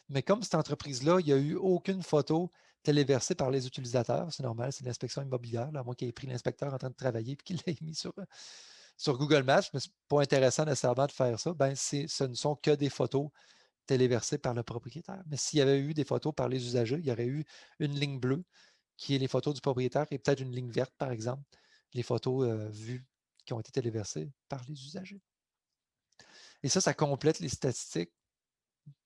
Mais comme cette entreprise-là, il n'y a eu aucune photo téléversée par les utilisateurs, c'est normal, c'est l'inspection immobilière, là, à moins qu'il ait pris l'inspecteur en train de travailler et qu'il l'ait mis sur Google Maps, mais ce n'est pas intéressant nécessairement de faire ça. Ben, ce ne sont que des photos téléversées par le propriétaire. Mais s'il y avait eu des photos par les usagers, il y aurait eu une ligne bleue qui est les photos du propriétaire et peut-être une ligne verte, par exemple, les photos vues qui ont été téléversées par les usagers. Et ça complète les statistiques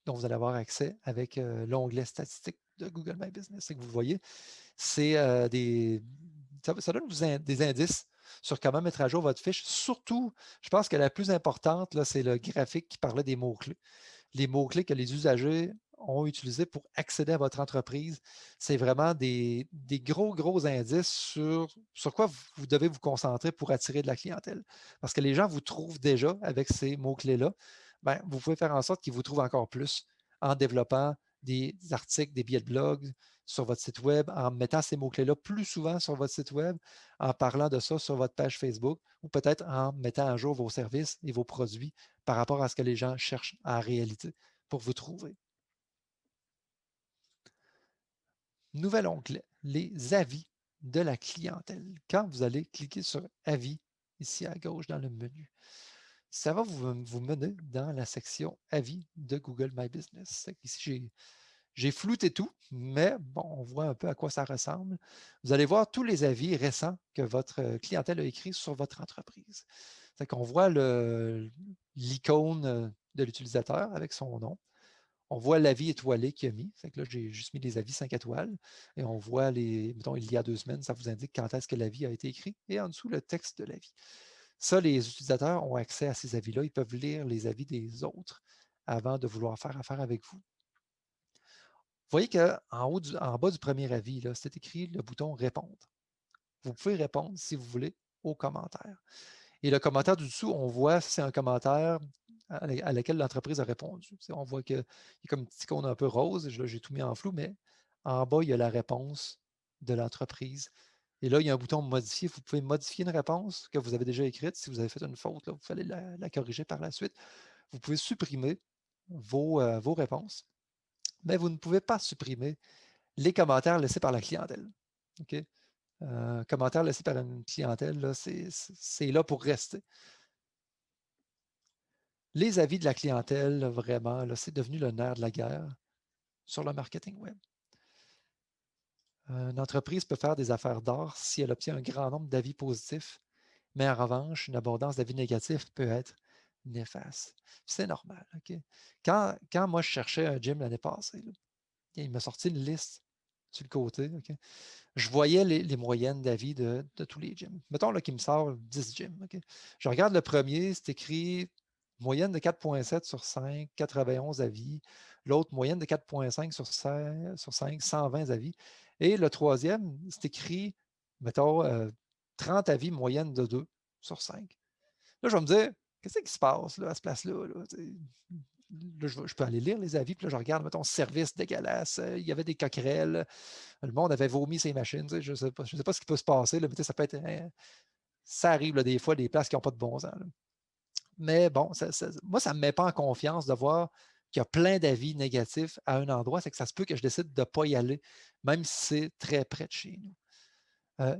dont vous allez avoir accès avec l'onglet statistiques de Google My Business. Et que vous voyez, c'est ça donne des indices sur comment mettre à jour votre fiche. Surtout, je pense que la plus importante, là, c'est le graphique qui parlait des mots-clés. Les mots-clés que les usagers ont utilisé pour accéder à votre entreprise. C'est vraiment des gros indices sur quoi vous devez vous concentrer pour attirer de la clientèle. Parce que les gens vous trouvent déjà avec ces mots-clés-là. Ben, vous pouvez faire en sorte qu'ils vous trouvent encore plus en développant des articles, des billets de blog sur votre site web, en mettant ces mots-clés-là plus souvent sur votre site web, en parlant de ça sur votre page Facebook ou peut-être en mettant à jour vos services et vos produits par rapport à ce que les gens cherchent en réalité pour vous trouver. Nouvel onglet, les avis de la clientèle. Quand vous allez cliquer sur Avis, ici à gauche dans le menu, ça va vous mener dans la section Avis de Google My Business. Ici, j'ai flouté tout, mais bon, on voit un peu à quoi ça ressemble. Vous allez voir tous les avis récents que votre clientèle a écrits sur votre entreprise. C'est qu'on voit l'icône de l'utilisateur avec son nom. On voit l'avis étoilé qu'il a mis. C'est que là, j'ai juste mis les avis 5 étoiles. Et on voit mettons, il y a 2 semaines, ça vous indique quand est-ce que l'avis a été écrit. Et en dessous, le texte de l'avis. Ça, les utilisateurs ont accès à ces avis-là. Ils peuvent lire les avis des autres avant de vouloir faire affaire avec vous. Vous voyez en bas du premier avis, c'est écrit le bouton Répondre. Vous pouvez répondre, si vous voulez, aux commentaires. Et le commentaire du dessous, on voit si c'est un commentaire à laquelle l'entreprise a répondu. On voit qu'il y a comme un petit icône un peu rose. J'ai tout mis en flou, mais en bas, il y a la réponse de l'entreprise. Et là, il y a un bouton Modifier. Vous pouvez modifier une réponse que vous avez déjà écrite. Si vous avez fait une faute, là, vous fallait la corriger par la suite. Vous pouvez supprimer vos réponses, mais vous ne pouvez pas supprimer les commentaires laissés par la clientèle. OK? Commentaires laissés par une clientèle, c'est là pour rester. Les avis de la clientèle, vraiment, c'est devenu le nerf de la guerre sur le marketing web. Une entreprise peut faire des affaires d'or si elle obtient un grand nombre d'avis positifs, mais en revanche, une abondance d'avis négatifs peut être néfaste. C'est normal. OK? Quand moi, je cherchais un gym l'année passée, là, il m'a sorti une liste sur le côté. OK? Je voyais les moyennes d'avis de tous les gyms. Mettons qu'il me sort 10 gyms. OK? Je regarde le premier, c'est écrit moyenne de 4,7 sur 5, 91 avis. L'autre, moyenne de 4,5 sur 5, 120 avis. Et le troisième, c'est écrit, mettons, 30 avis, moyenne de 2 sur 5. Là, je vais me dire, qu'est-ce qui se passe là, à ce place-là? Là, je peux aller lire les avis, puis là, je regarde, mettons, service dégueulasse, il y avait des coquerelles, le monde avait vomi ses machines, je ne sais pas ce qui peut se passer, là, mais ça peut être, ça arrive là, des fois, des places qui n'ont pas de bon sens. Là. Mais bon, moi, ça ne me met pas en confiance de voir qu'il y a plein d'avis négatifs à un endroit, c'est que ça se peut que je décide de ne pas y aller, même si c'est très près de chez nous.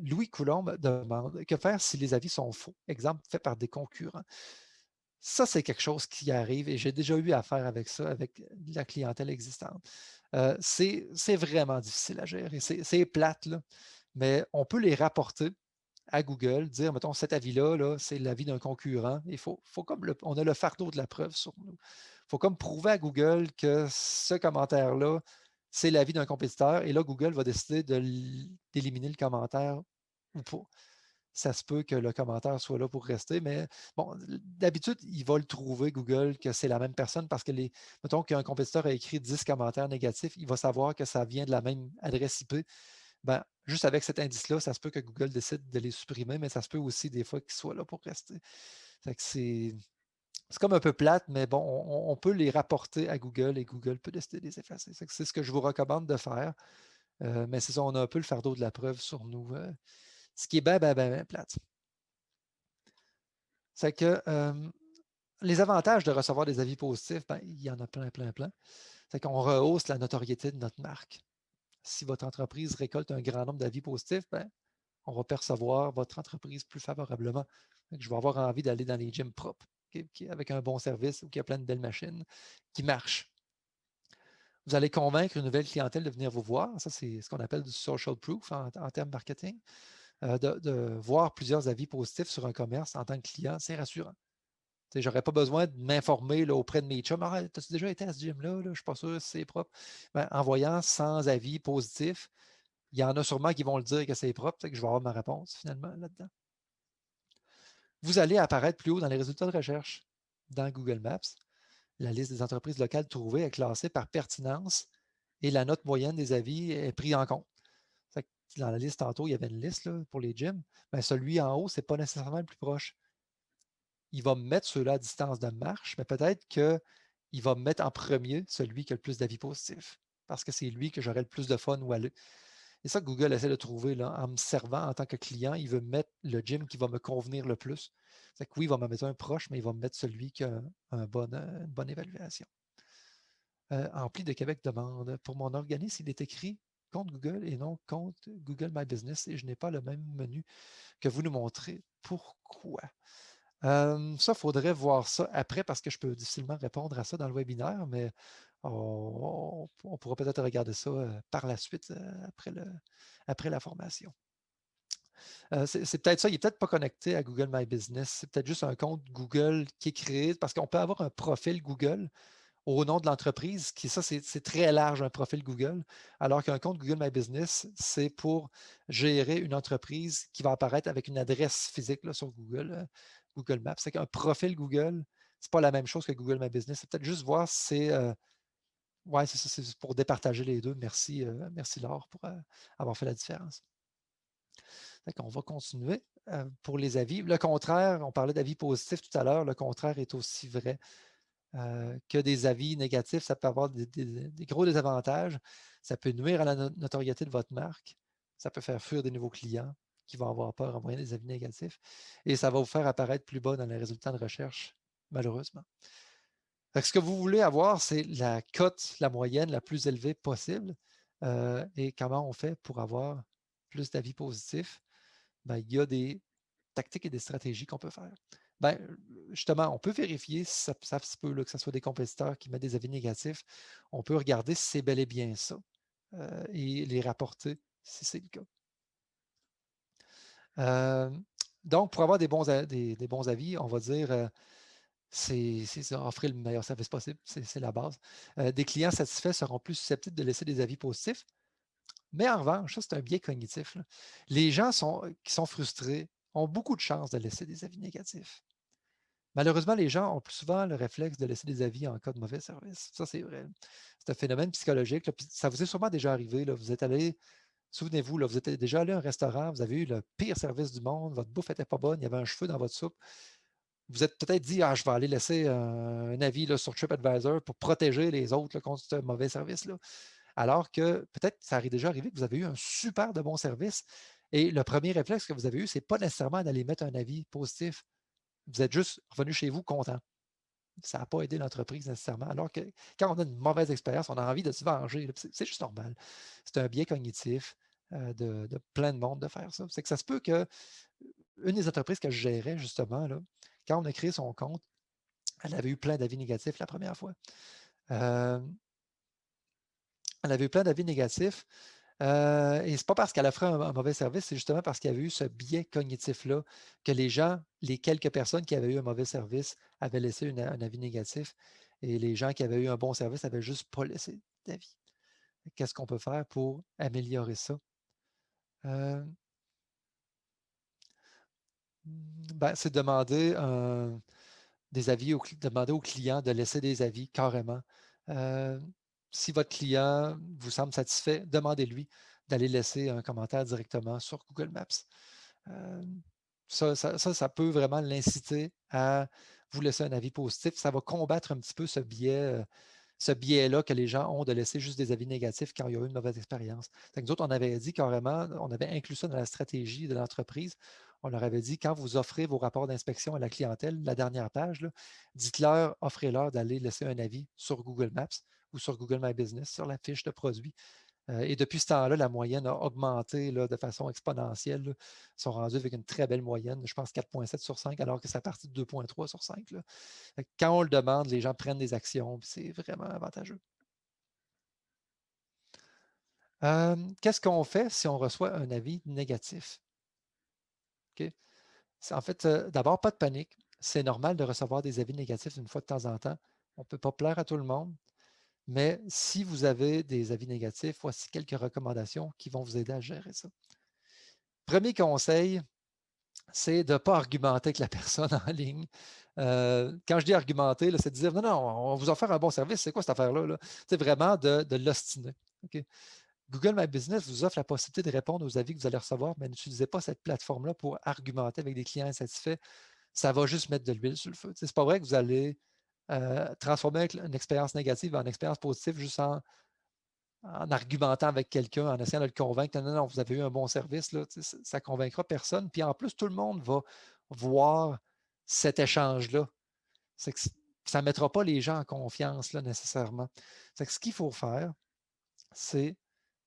Louis Coulombe demande que faire si les avis sont faux, exemple fait par des concurrents. Ça, c'est quelque chose qui arrive et j'ai déjà eu affaire avec ça, avec la clientèle existante. C'est vraiment difficile à gérer. C'est plate, là, mais on peut les rapporter à Google, dire, mettons, cet avis-là, là, c'est l'avis d'un concurrent. Il faut comme on a le fardeau de la preuve sur nous. Il faut comme prouver à Google que ce commentaire-là, c'est l'avis d'un compétiteur. Et là, Google va décider d'éliminer le commentaire ou pas. Ça se peut que le commentaire soit là pour rester, mais bon, d'habitude, il va le trouver, Google, que c'est la même personne parce que mettons qu'un compétiteur a écrit 10 commentaires négatifs, il va savoir que ça vient de la même adresse IP. Ben, juste avec cet indice-là, ça se peut que Google décide de les supprimer, mais ça se peut aussi des fois qu'ils soient là pour rester. C'est comme un peu plate, mais bon, on peut les rapporter à Google et Google peut décider de les effacer. C'est ce que je vous recommande de faire. Mais c'est ça, on a un peu le fardeau de la preuve sur nous. Ce qui est ben plate. C'est que les avantages de recevoir des avis positifs, ben, il y en a plein. C'est qu'on rehausse la notoriété de notre marque. Si votre entreprise récolte un grand nombre d'avis positifs, ben, on va percevoir votre entreprise plus favorablement. Je vais avoir envie d'aller dans les gyms propres, avec un bon service ou qui a plein de belles machines qui marchent. Vous allez convaincre une nouvelle clientèle de venir vous voir. Ça, c'est ce qu'on appelle du social proof en termes marketing. De voir plusieurs avis positifs sur un commerce en tant que client, c'est rassurant. Je n'aurais pas besoin de m'informer auprès de mes chums. Ah, as-tu déjà été à ce gym-là? Je ne suis pas sûr si c'est propre. Ben, en voyant 100 avis positifs, il y en a sûrement qui vont le dire que c'est propre, que je vais avoir ma réponse finalement là-dedans. Vous allez apparaître plus haut dans les résultats de recherche dans Google Maps. la liste des entreprises locales trouvées est classée par pertinence et la note moyenne des avis est prise en compte. Dans la liste tantôt, il y avait une liste là, pour les gyms. Mais celui en haut, ce n'est pas nécessairement le plus proche. Il va me mettre ceux-là à distance de marche, mais peut-être qu'il va me mettre en premier celui qui a le plus d'avis positifs, parce que c'est lui que j'aurai le plus de fun où aller. Et ça, Google essaie de trouver là, en me servant en tant que client. Il veut me mettre le gym qui va me convenir le plus. C'est que oui, il va me mettre un proche, mais il va me mettre celui qui a une bonne évaluation. Ampli de Québec demande pour mon organisme, il est écrit compte Google et non compte Google My Business et je n'ai pas le même menu que vous nous montrez. Pourquoi? Ça, il faudrait voir ça après parce que je peux difficilement répondre à ça dans le webinaire, mais on pourra peut-être regarder ça par la suite après la formation. C'est peut-être ça, il n'est peut-être pas connecté à Google My Business. C'est peut-être juste un compte Google qui est créé parce qu'on peut avoir un profil Google au nom de l'entreprise, ça, c'est très large, un profil Google, alors qu'un compte Google My Business, c'est pour gérer une entreprise qui va apparaître avec une adresse physique là, sur Google Maps. C'est qu'un profil Google, ce n'est pas la même chose que Google My Business. C'est peut-être juste voir si c'est. Ouais, c'est ça, c'est pour départager les deux. Merci Laure pour avoir fait la différence. On va continuer pour les avis. Le contraire, on parlait d'avis positifs tout à l'heure, le contraire est aussi vrai. Que des avis négatifs, ça peut avoir des gros désavantages. Ça peut nuire à la notoriété de votre marque. Ça peut faire fuir des nouveaux clients qui vont avoir peur en voyant des avis négatifs. Et ça va vous faire apparaître plus bas dans les résultats de recherche, malheureusement. Ce que vous voulez avoir, c'est la cote, la moyenne la plus élevée possible. Et comment on fait pour avoir plus d'avis positifs? Ben, il y a des tactiques et des stratégies qu'on peut faire. Ben, justement, on peut vérifier si ça se peut là, que ce soit des compétiteurs qui mettent des avis négatifs. On peut regarder si c'est bel et bien ça et les rapporter si c'est le cas. Donc, pour avoir des bons avis, on va dire c'est offrir le meilleur service possible, c'est la base. Des clients satisfaits seront plus susceptibles de laisser des avis positifs. Mais en revanche, ça, c'est un biais cognitif. Là. Les gens qui sont frustrés ont beaucoup de chances de laisser des avis négatifs. Malheureusement, les gens ont plus souvent le réflexe de laisser des avis en cas de mauvais service. Ça, c'est vrai. C'est un phénomène psychologique. Là, puis ça vous est sûrement déjà arrivé. Là, vous êtes allé, souvenez-vous, là, vous êtes déjà allé à un restaurant, vous avez eu le pire service du monde, votre bouffe n'était pas bonne, il y avait un cheveu dans votre soupe. Vous êtes peut-être dit, je vais aller laisser un avis là, sur TripAdvisor pour protéger les autres là, contre ce mauvais service-là. Alors que peut-être ça arrive déjà arrivé que vous avez eu un super de bon service et le premier réflexe que vous avez eu, ce n'est pas nécessairement d'aller mettre un avis positif. Vous êtes juste revenu chez vous content. Ça n'a pas aidé l'entreprise nécessairement. Alors que quand on a une mauvaise expérience, on a envie de se venger. C'est juste normal. C'est un biais cognitif de plein de monde de faire ça. C'est que ça se peut que une des entreprises que je gérais, justement, là, quand on a créé son compte, elle avait eu plein d'avis négatifs la première fois. Elle avait eu plein d'avis négatifs. Et ce n'est pas parce qu'elle offrait un mauvais service, c'est justement parce qu'il y avait eu ce biais cognitif-là, que les gens, les quelques personnes qui avaient eu un mauvais service avaient laissé un avis négatif et les gens qui avaient eu un bon service n'avaient juste pas laissé d'avis. Qu'est-ce qu'on peut faire pour améliorer ça? C'est demander des avis, demander aux clients de laisser des avis carrément. Si votre client vous semble satisfait, demandez-lui d'aller laisser un commentaire directement sur Google Maps. Ça peut vraiment l'inciter à vous laisser un avis positif. Ça va combattre un petit peu ce biais-là que les gens ont de laisser juste des avis négatifs quand il y a eu une mauvaise expérience. Nous autres, on avait dit carrément, on avait inclus ça dans la stratégie de l'entreprise. On leur avait dit, quand vous offrez vos rapports d'inspection à la clientèle, la dernière page, dites-leur, offrez-leur d'aller laisser un avis sur Google Maps ou sur Google My Business, sur la fiche de produit. Et depuis ce temps-là, la moyenne a augmenté là, de façon exponentielle. Là. Ils sont rendus avec une très belle moyenne, je pense 4,7 sur 5, alors que ça partit de 2,3 sur 5. Là. Quand on le demande, les gens prennent des actions, c'est vraiment avantageux. Qu'est-ce qu'on fait si on reçoit un avis négatif? Okay. En fait, d'abord, pas de panique. C'est normal de recevoir des avis négatifs une fois de temps en temps. On ne peut pas plaire à tout le monde. Mais si vous avez des avis négatifs, voici quelques recommandations qui vont vous aider à gérer ça. Premier conseil, c'est de ne pas argumenter avec la personne en ligne. Quand je dis argumenter, c'est de dire non, non, on vous offre un bon service, c'est quoi cette affaire-là? Là? C'est vraiment de l'ostiner. OK? Google My Business vous offre la possibilité de répondre aux avis que vous allez recevoir, mais n'utilisez pas cette plateforme-là pour argumenter avec des clients insatisfaits. Ça va juste mettre de l'huile sur le feu. C'est pas vrai que vous allez transformer une expérience négative en expérience positive juste en argumentant avec quelqu'un, en essayant de le convaincre. Non, non, vous avez eu un bon service. Là, ça ne convaincra personne. Puis en plus, tout le monde va voir cet échange-là. C'est que ça ne mettra pas les gens en confiance là, nécessairement. C'est que ce qu'il faut faire, c'est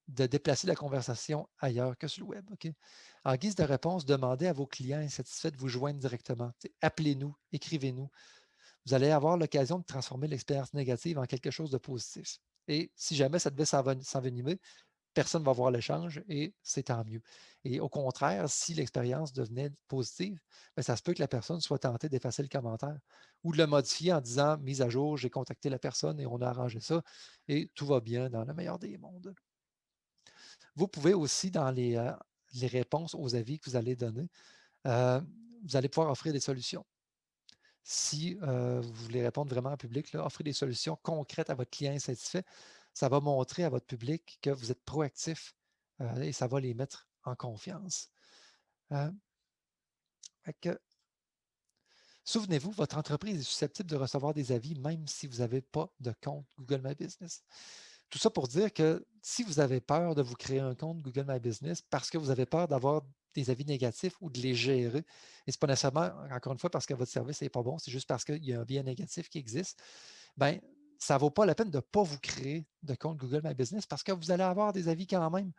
de déplacer la conversation ailleurs que sur le web. OK? En guise de réponse, demandez à vos clients insatisfaits de vous joindre directement. Appelez-nous, écrivez-nous. Vous allez avoir l'occasion de transformer l'expérience négative en quelque chose de positif. Et si jamais ça devait s'envenimer, personne ne va voir l'échange et c'est tant mieux. Et au contraire, si l'expérience devenait positive, bien, ça se peut que la personne soit tentée d'effacer le commentaire ou de le modifier en disant mise à jour, j'ai contacté la personne et on a arrangé ça et tout va bien dans le meilleur des mondes. Vous pouvez aussi, dans les réponses aux avis que vous allez donner, vous allez pouvoir offrir des solutions. Si vous voulez répondre vraiment en public, là, offrez des solutions concrètes à votre client insatisfait. Ça va montrer à votre public que vous êtes proactif et ça va les mettre en confiance. Euh, Souvenez-vous, votre entreprise est susceptible de recevoir des avis même si vous n'avez pas de compte Google My Business. Tout ça pour dire que si vous avez peur de vous créer un compte Google My Business parce que vous avez peur d'avoir des avis négatifs ou de les gérer, et ce n'est pas nécessairement, encore une fois, parce que votre service n'est pas bon, c'est juste parce qu'il y a un biais négatif qui existe, bien, ça ne vaut pas la peine de ne pas vous créer de compte Google My Business parce que vous allez avoir des avis quand même.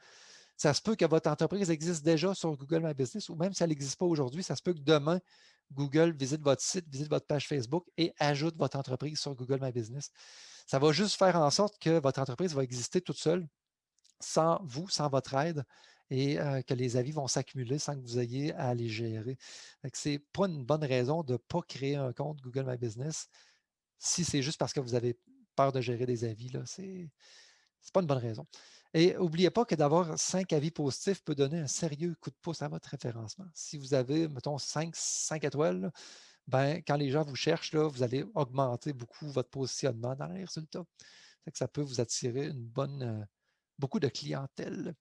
Ça se peut que votre entreprise existe déjà sur Google My Business ou même si elle n'existe pas aujourd'hui, ça se peut que demain, Google visite votre site, visite votre page Facebook et ajoute votre entreprise sur Google My Business. Ça va juste faire en sorte que votre entreprise va exister toute seule, sans vous, sans votre aide, et que les avis vont s'accumuler sans que vous ayez à les gérer. Ce n'est pas une bonne raison de ne pas créer un compte Google My Business si c'est juste parce que vous avez peur de gérer des avis. Ce n'est pas une bonne raison. Et n'oubliez pas que d'avoir 5 avis positifs peut donner un sérieux coup de pouce à votre référencement. Si vous avez, mettons, 5 étoiles, ben, quand les gens vous cherchent, là, vous allez augmenter beaucoup votre positionnement dans les résultats. Ça peut vous attirer beaucoup de clientèle.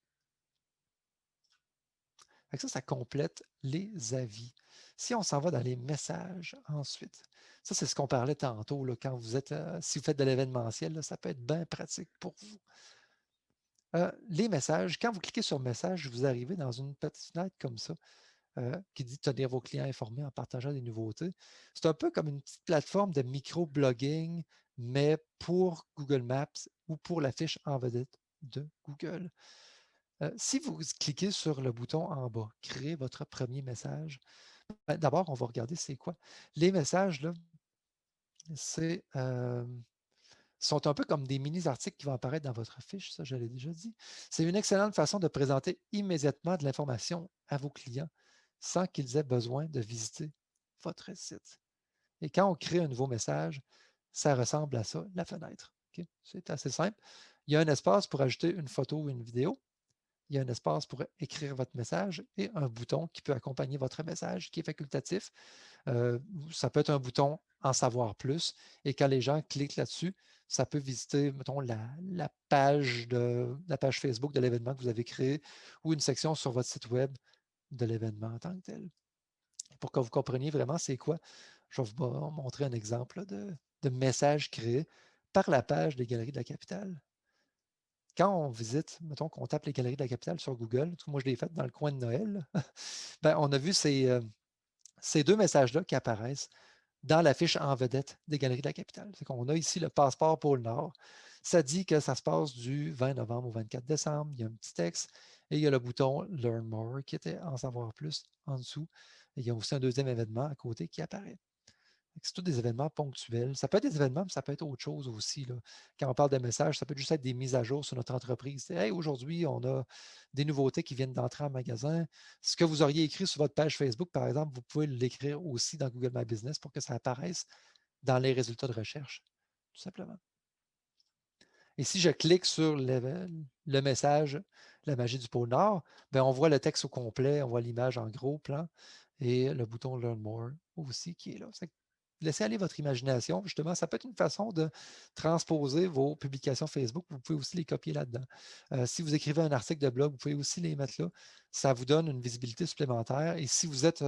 Ça complète les avis. Si on s'en va dans les messages ensuite, ça, c'est ce qu'on parlait tantôt, là, quand vous êtes, si vous faites de l'événementiel, là, ça peut être bien pratique pour vous. Les messages, quand vous cliquez sur Messages, vous arrivez dans une petite fenêtre comme ça qui dit tenir vos clients informés en partageant des nouveautés. C'est un peu comme une petite plateforme de micro-blogging, mais pour Google Maps ou pour la fiche en vedette de Google. Si vous cliquez sur le bouton en bas, créer votre premier message, d'abord, on va regarder c'est quoi. Les messages, là, sont un peu comme des mini-articles qui vont apparaître dans votre fiche, ça je l'ai déjà dit. C'est une excellente façon de présenter immédiatement de l'information à vos clients sans qu'ils aient besoin de visiter votre site. Et quand on crée un nouveau message, ça ressemble à ça, la fenêtre. Okay? C'est assez simple. Il y a un espace pour ajouter une photo ou une vidéo. Il y a un espace pour écrire votre message et un bouton qui peut accompagner votre message qui est facultatif. Ça peut être un bouton en savoir plus. Et quand les gens cliquent là-dessus, ça peut visiter, mettons, la page Facebook de l'événement que vous avez créé ou une section sur votre site web de l'événement en tant que tel. Pour que vous compreniez vraiment c'est quoi, je vais vous montrer un exemple de message créé par la page des Galeries de la Capitale. Quand on visite, mettons qu'on tape les Galeries de la Capitale sur Google, moi je l'ai fait dans le coin de Noël, ben, on a vu ces deux messages-là qui apparaissent dans la fiche en vedette des Galeries de la Capitale. C'est qu'on a ici le passeport pôle Nord. Ça dit que ça se passe du 20 novembre au 24 décembre. Il y a un petit texte et il y a le bouton Learn More qui était en savoir plus en dessous. Et il y a aussi un deuxième événement à côté qui apparaît. C'est tous des événements ponctuels. Ça peut être des événements, mais ça peut être autre chose aussi. Là. Quand on parle de messages, ça peut juste être des mises à jour sur notre entreprise. Hey, aujourd'hui, on a des nouveautés qui viennent d'entrer en magasin. Ce que vous auriez écrit sur votre page Facebook, par exemple, vous pouvez l'écrire aussi dans Google My Business pour que ça apparaisse dans les résultats de recherche, tout simplement. Et si je clique sur le message La magie du pôle Nord, bien, on voit le texte au complet, on voit l'image en gros plan et le bouton Learn More aussi qui est là. laissez aller votre imagination. Justement, ça peut être une façon de transposer vos publications Facebook. Vous pouvez aussi les copier là-dedans. Si vous écrivez un article de blog, vous pouvez aussi les mettre là. Ça vous donne une visibilité supplémentaire. Et si vous êtes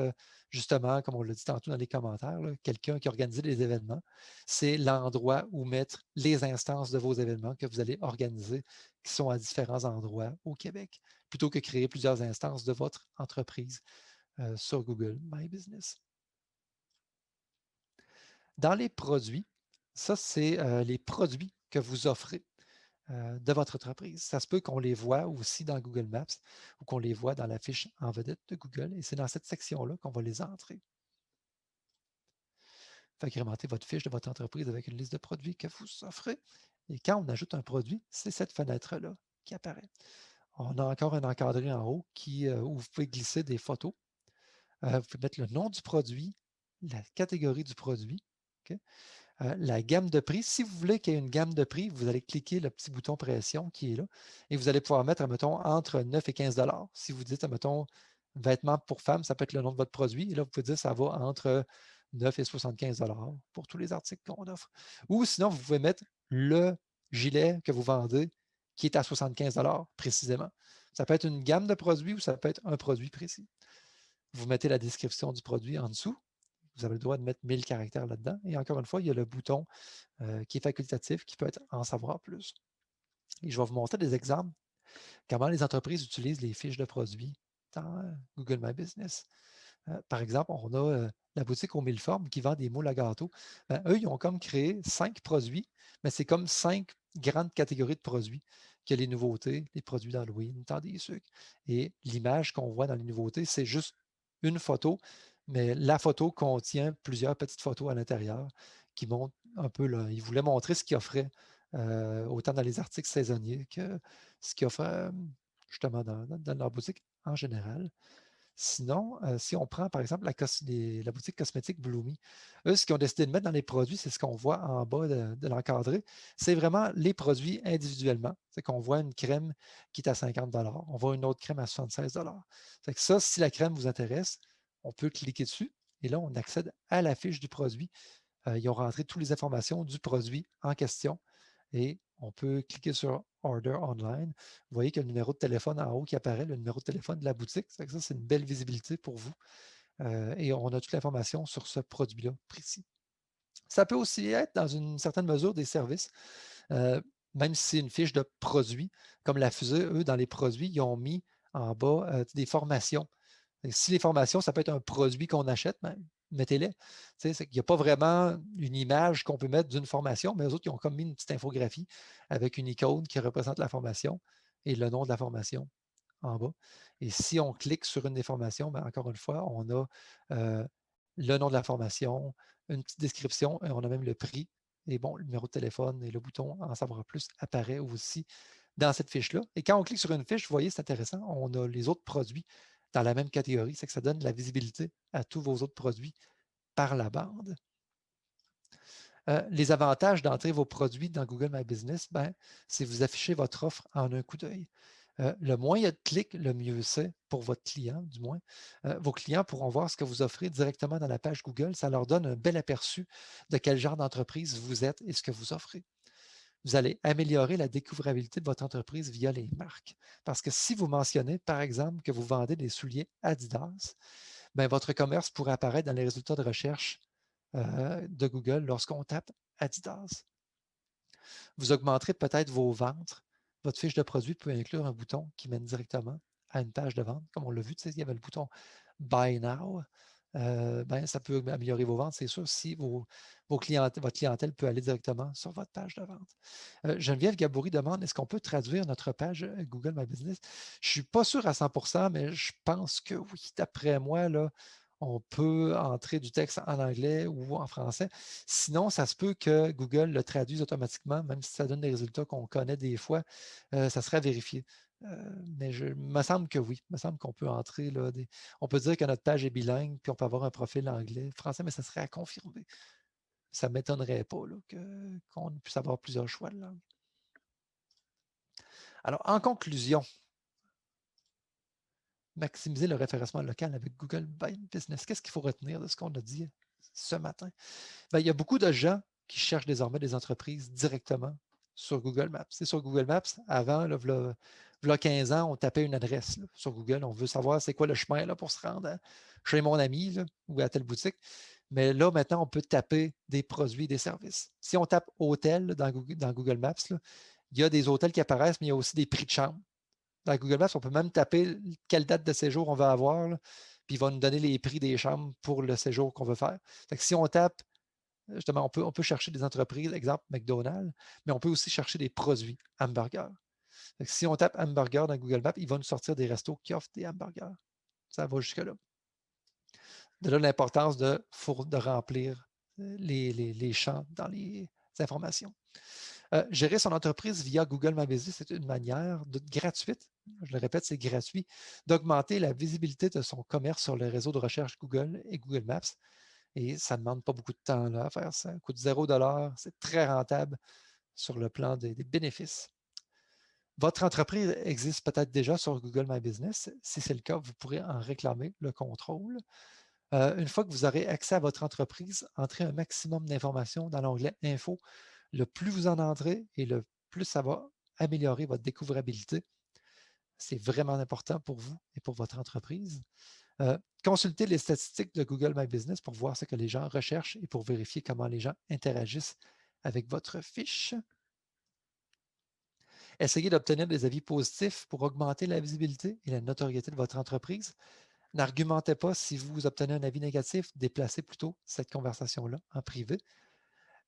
justement, comme on l'a dit tantôt dans les commentaires, quelqu'un qui organise des événements, c'est l'endroit où mettre les instances de vos événements que vous allez organiser qui sont à différents endroits au Québec, plutôt que créer plusieurs instances de votre entreprise sur Google My Business. Dans les produits, ça, c'est les produits que vous offrez de votre entreprise. Ça se peut qu'on les voit aussi dans Google Maps ou qu'on les voit dans la fiche en vedette de Google et c'est dans cette section-là qu'on va les entrer. Fait agrémenter votre fiche de votre entreprise avec une liste de produits que vous offrez. Et quand on ajoute un produit, c'est cette fenêtre-là qui apparaît. On a encore un encadré en haut où vous pouvez glisser des photos. Vous pouvez mettre le nom du produit, la catégorie du produit, okay? La gamme de prix. Si vous voulez qu'il y ait une gamme de prix, vous allez cliquer le petit bouton pression qui est là et vous allez pouvoir mettre, mettons, entre 9 et 15 $. Si vous dites, mettons, vêtements pour femmes, ça peut être le nom de votre produit. Et là, vous pouvez dire ça va entre 9 et 75 $ pour tous les articles qu'on offre. Ou sinon, vous pouvez mettre le gilet que vous vendez qui est à 75 $ précisément. Ça peut être une gamme de produits ou ça peut être un produit précis. Vous mettez la description du produit en dessous. Vous avez le droit de mettre 1000 caractères là-dedans. Et encore une fois, il y a le bouton qui est facultatif, qui peut être en savoir plus. Et je vais vous montrer des exemples, comment les entreprises utilisent les fiches de produits dans Google My Business. Par exemple, on a la boutique aux 1000 formes qui vend des moules à gâteau. Ben, eux, ils ont comme créé 5 produits, mais c'est comme 5 grandes catégories de produits. Il y a les nouveautés, les produits d'Halloween, le temps des sucres. Et l'image qu'on voit dans les nouveautés, c'est juste une photo, mais la photo contient plusieurs petites photos à l'intérieur qui montrent un peu, là, ils voulaient montrer ce qu'ils offraient, autant dans les articles saisonniers que ce qu'ils offrent justement dans leur boutique en général. Sinon, si on prend par exemple la boutique cosmétique Bloomy, eux, ce qu'ils ont décidé de mettre dans les produits, c'est ce qu'on voit en bas de l'encadré, c'est vraiment les produits individuellement. C'est qu'on voit une crème qui est à 50 $, on voit une autre crème à 76 $. C'est que ça, si la crème vous intéresse, on peut cliquer dessus et là, on accède à la fiche du produit. Ils ont rentré toutes les informations du produit en question et on peut cliquer sur Order Online. Vous voyez qu'il y a le numéro de téléphone en haut qui apparaît, le numéro de téléphone de la boutique. Ça, c'est une belle visibilité pour vous. Et on a toute l'information sur ce produit-là précis. Ça peut aussi être, dans une certaine mesure, des services. Même si c'est une fiche de produit, comme la fusée, eux, dans les produits, ils ont mis en bas des formations. Et si les formations, ça peut être un produit qu'on achète, ben, mettez-les. Il n'y a pas vraiment une image qu'on peut mettre d'une formation, mais eux autres, ils ont comme mis une petite infographie avec une icône qui représente la formation et le nom de la formation en bas. Et si on clique sur une des formations, ben, encore une fois, on a le nom de la formation, une petite description et on a même le prix. Et bon, le numéro de téléphone et le bouton en savoir plus apparaît aussi dans cette fiche-là. Et quand on clique sur une fiche, vous voyez, c'est intéressant, on a les autres produits dans la même catégorie. C'est que ça donne de la visibilité à tous vos autres produits par la bande. Les avantages d'entrer vos produits dans Google My Business, ben, c'est vous afficher votre offre en un coup d'œil. Le moins il y a de clics, le mieux c'est pour votre client, du moins. Vos clients pourront voir ce que vous offrez directement dans la page Google. Ça leur donne un bel aperçu de quel genre d'entreprise vous êtes et ce que vous offrez. Vous allez améliorer la découvrabilité de votre entreprise via les marques. Parce que si vous mentionnez, par exemple, que vous vendez des souliers Adidas, ben, votre commerce pourrait apparaître dans les résultats de recherche de Google lorsqu'on tape Adidas. Vous augmenterez peut-être vos ventes. Votre fiche de produit peut inclure un bouton qui mène directement à une page de vente. Comme on l'a vu, il y avait le bouton Buy Now. Ben, ça peut améliorer vos ventes, c'est sûr, si votre clientèle peut aller directement sur votre page de vente. Geneviève Gaboury demande, est-ce qu'on peut traduire notre page Google My Business? Je ne suis pas sûr à 100%, mais je pense que oui. D'après moi, là, on peut entrer du texte en anglais ou en français. Sinon, ça se peut que Google le traduise automatiquement, même si ça donne des résultats qu'on connaît des fois, ça serait à vérifier. Mais il me semble que oui. Il me semble qu'on peut entrer là, on peut dire que notre page est bilingue, puis on peut avoir un profil anglais, français, mais ça serait à confirmer. Ça ne m'étonnerait pas qu'on puisse avoir plusieurs choix de langue. Alors, en conclusion, maximiser le référencement local avec Google My Business. Qu'est-ce qu'il faut retenir de ce qu'on a dit ce matin. Ben, il y a beaucoup de gens qui cherchent désormais des entreprises directement sur Google Maps. C'est sur Google Maps, avant, là, v'là 15 ans, on tapait une adresse là, sur Google. On veut savoir c'est quoi le chemin là, pour se rendre chez mon ami là, ou à telle boutique. Mais là, maintenant, on peut taper des produits, des services. Si on tape hôtel là, dans Google Maps, là, il y a des hôtels qui apparaissent, mais il y a aussi des prix de chambre. Dans Google Maps, on peut même taper quelle date de séjour on veut avoir, là, puis il va nous donner les prix des chambres pour le séjour qu'on veut faire. Fait que si on tape, justement, on peut chercher des entreprises, exemple McDonald's, mais on peut aussi chercher des produits, hamburgers. Fait que si on tape hamburger dans Google Maps, il va nous sortir des restos qui offrent des hamburgers. Ça va jusque-là. De là l'importance de remplir les champs dans les informations. Gérer son entreprise via Google My Business, c'est une manière gratuite, je le répète, c'est gratuit, d'augmenter la visibilité de son commerce sur le réseau de recherche Google et Google Maps. Et ça ne demande pas beaucoup de temps là, à faire ça. Ça coûte 0 $. C'est très rentable sur le plan des bénéfices. Votre entreprise existe peut-être déjà sur Google My Business. Si c'est le cas, vous pourrez en réclamer le contrôle. Une fois que vous aurez accès à votre entreprise, entrez un maximum d'informations dans l'onglet Info. Le plus vous en entrez et le plus ça va améliorer votre découvrabilité. C'est vraiment important pour vous et pour votre entreprise. Consultez les statistiques de Google My Business pour voir ce que les gens recherchent et pour vérifier comment les gens interagissent avec votre fiche. Essayez d'obtenir des avis positifs pour augmenter la visibilité et la notoriété de votre entreprise. N'argumentez pas si vous obtenez un avis négatif, déplacez plutôt cette conversation-là en privé.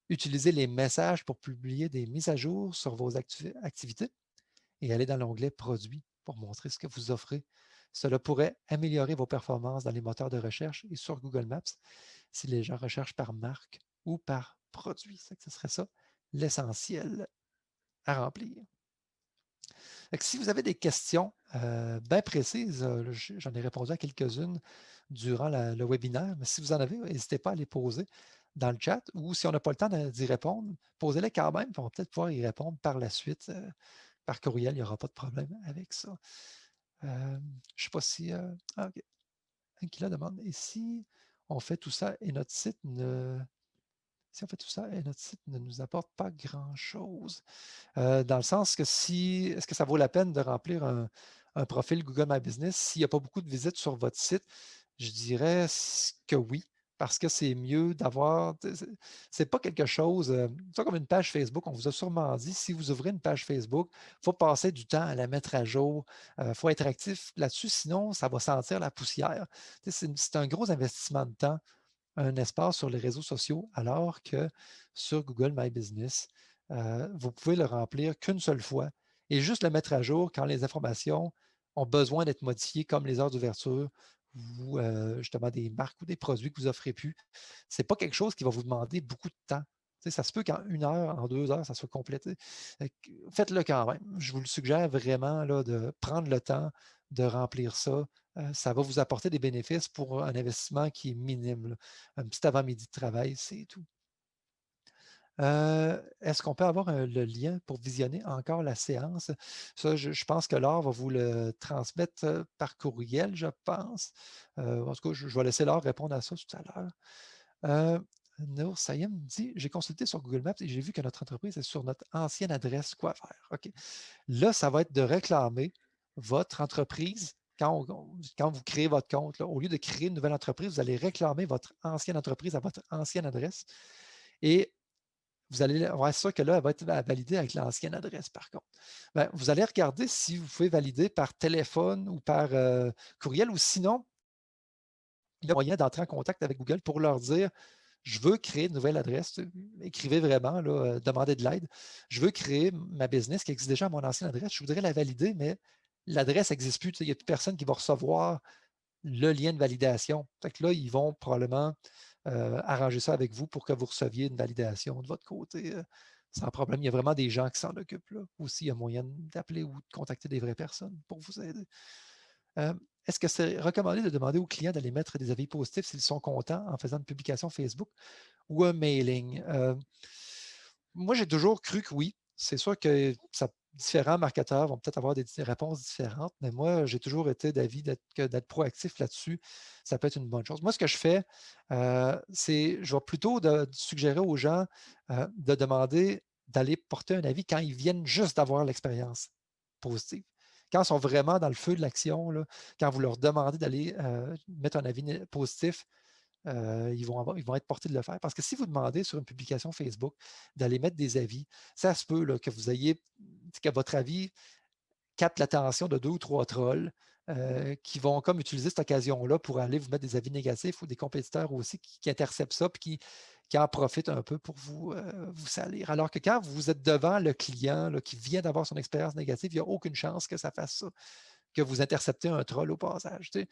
Utilisez les messages pour publier des mises à jour sur vos activités et allez dans l'onglet Produits pour montrer ce que vous offrez. Cela pourrait améliorer vos performances dans les moteurs de recherche et sur Google Maps si les gens recherchent par marque ou par produit. Ce serait ça l'essentiel à remplir. Si vous avez des questions bien précises, j'en ai répondu à quelques-unes durant le webinaire, mais si vous en avez, n'hésitez pas à les poser dans le chat ou si on n'a pas le temps d'y répondre, posez-les quand même, puis on va peut-être pouvoir y répondre par la suite par courriel, il n'y aura pas de problème avec ça. Je ne sais pas si... OK. Qui la demande. Et si on fait tout ça et notre site ne... Si on fait tout ça et notre site ne nous apporte pas grand-chose, dans le sens que si, est-ce que ça vaut la peine de remplir un profil Google My Business s'il n'y a pas beaucoup de visites sur votre site? Je dirais que oui, parce que c'est mieux d'avoir, c'est pas quelque chose, c'est comme une page Facebook, on vous a sûrement dit, si vous ouvrez une page Facebook, il faut passer du temps à la mettre à jour, il faut être actif là-dessus, sinon ça va sentir la poussière. C'est un gros investissement de temps, un espace sur les réseaux sociaux, alors que sur Google My Business, vous pouvez le remplir qu'une seule fois et juste le mettre à jour quand les informations ont besoin d'être modifiées, comme les heures d'ouverture ou justement des marques ou des produits que vous offrez plus. Ce n'est pas quelque chose qui va vous demander beaucoup de temps. Ça se peut qu'en 1 heure, en 2 heures, ça soit complété. Faites-le quand même. Je vous le suggère vraiment là, de prendre le temps de remplir ça. Ça va vous apporter des bénéfices pour un investissement qui est minime. Là. Un petit avant-midi de travail, c'est tout. Est-ce qu'on peut avoir le lien pour visionner encore la séance? Ça, je pense que Laure va vous le transmettre par courriel, je pense. En tout cas, je vais laisser Laure répondre à ça tout à l'heure. Nour Sayem dit, j'ai consulté sur Google Maps et j'ai vu que notre entreprise est sur notre ancienne adresse. Quoi faire? OK. Là, ça va être de réclamer votre entreprise. Quand vous créez votre compte, là, au lieu de créer une nouvelle entreprise, vous allez réclamer votre ancienne entreprise à votre ancienne adresse. Et vous allez voir ça que là, elle va être validée avec l'ancienne adresse, par contre. Ben, vous allez regarder si vous pouvez valider par téléphone ou par courriel, ou sinon, il y a moyen d'entrer en contact avec Google pour leur dire je veux créer une nouvelle adresse. Écrivez vraiment, là, demandez de l'aide. Je veux créer ma business qui existe déjà à mon ancienne adresse. Je voudrais la valider, mais l'adresse n'existe plus. Il n'y a plus personne qui va recevoir le lien de validation. Fait que là, ils vont probablement arranger ça avec vous pour que vous receviez une validation de votre côté sans problème. Il y a vraiment des gens qui s'en occupent là. Aussi, il y a moyen d'appeler ou de contacter des vraies personnes pour vous aider. Est-ce que c'est recommandé de demander aux clients d'aller mettre des avis positifs s'ils sont contents en faisant une publication Facebook ou un mailing? Moi, j'ai toujours cru que oui. C'est sûr que ça différents marketeurs vont peut-être avoir des réponses différentes, mais moi, j'ai toujours été d'avis que d'être proactif là-dessus, ça peut être une bonne chose. Moi, ce que je fais, c'est, je vais plutôt suggérer aux gens de demander d'aller porter un avis quand ils viennent juste d'avoir l'expérience positive. Quand ils sont vraiment dans le feu de l'action, là, quand vous leur demandez d'aller mettre un avis positif, ils vont être portés de le faire. Parce que si vous demandez sur une publication Facebook d'aller mettre des avis, ça se peut là, que votre avis capte l'attention de 2 ou 3 trolls qui vont comme utiliser cette occasion-là pour aller vous mettre des avis négatifs ou des compétiteurs aussi qui interceptent ça et qui en profitent un peu pour vous salir. Alors que quand vous êtes devant le client là, qui vient d'avoir son expérience négative, il n'y a aucune chance que ça fasse ça, que vous interceptez un troll au passage. Tu sais.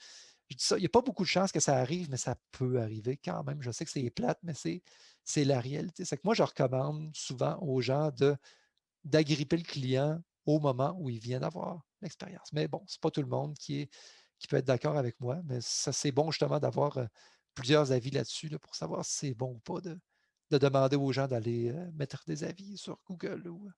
Je dis ça, il n'y a pas beaucoup de chances que ça arrive, mais ça peut arriver quand même. Je sais que c'est plate, mais c'est la réalité. C'est que moi, je recommande souvent aux gens d'agripper le client au moment où il vient d'avoir l'expérience. Mais bon, ce n'est pas tout le monde qui peut être d'accord avec moi, mais ça, c'est bon justement d'avoir plusieurs avis là-dessus là, pour savoir si c'est bon ou pas de demander aux gens d'aller mettre des avis sur Google ou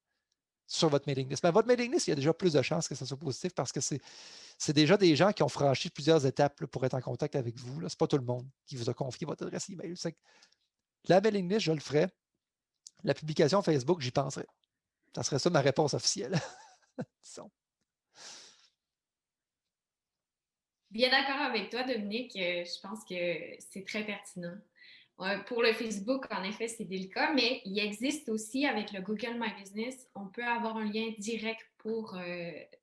sur votre mailing list. Mais votre mailing list, il y a déjà plus de chances que ça soit positif parce que c'est déjà des gens qui ont franchi plusieurs étapes là, pour être en contact avec vous. Ce n'est pas tout le monde qui vous a confié votre adresse email. La mailing list, je le ferai. La publication Facebook, j'y penserai. Ça serait ça ma réponse officielle. Disons. Bien d'accord avec toi, Dominique. Je pense que c'est très pertinent. Pour le Facebook, en effet, c'est délicat, mais il existe aussi avec le Google My Business, on peut avoir un lien direct pour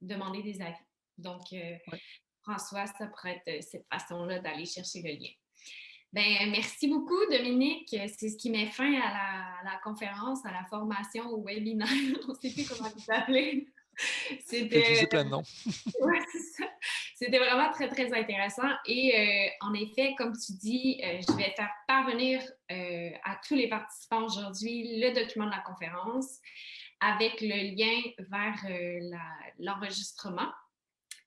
demander des avis. Donc, Ouais. François, ça pourrait être cette façon-là d'aller chercher le lien. Ben, merci beaucoup, Dominique. C'est ce qui met fin à la conférence, à la formation, au webinaire. On ne sait plus comment vous appeler. J'ai C'était utilisé plein de noms. Ouais, c'est ça. C'était vraiment très, très intéressant. Et en effet, comme tu dis, je vais faire parvenir à tous les participants aujourd'hui le document de la conférence avec le lien vers l'enregistrement.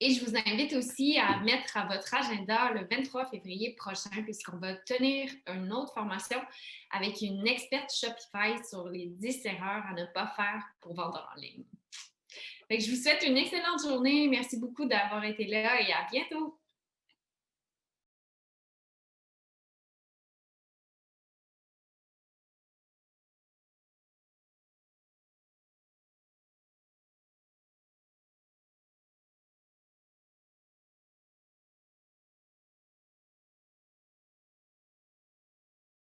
Et je vous invite aussi à mettre à votre agenda le 23 février prochain, puisqu'on va tenir une autre formation avec une experte Shopify sur les 10 erreurs à ne pas faire pour vendre en ligne. Fait que je vous souhaite une excellente journée. Merci beaucoup d'avoir été là et à bientôt.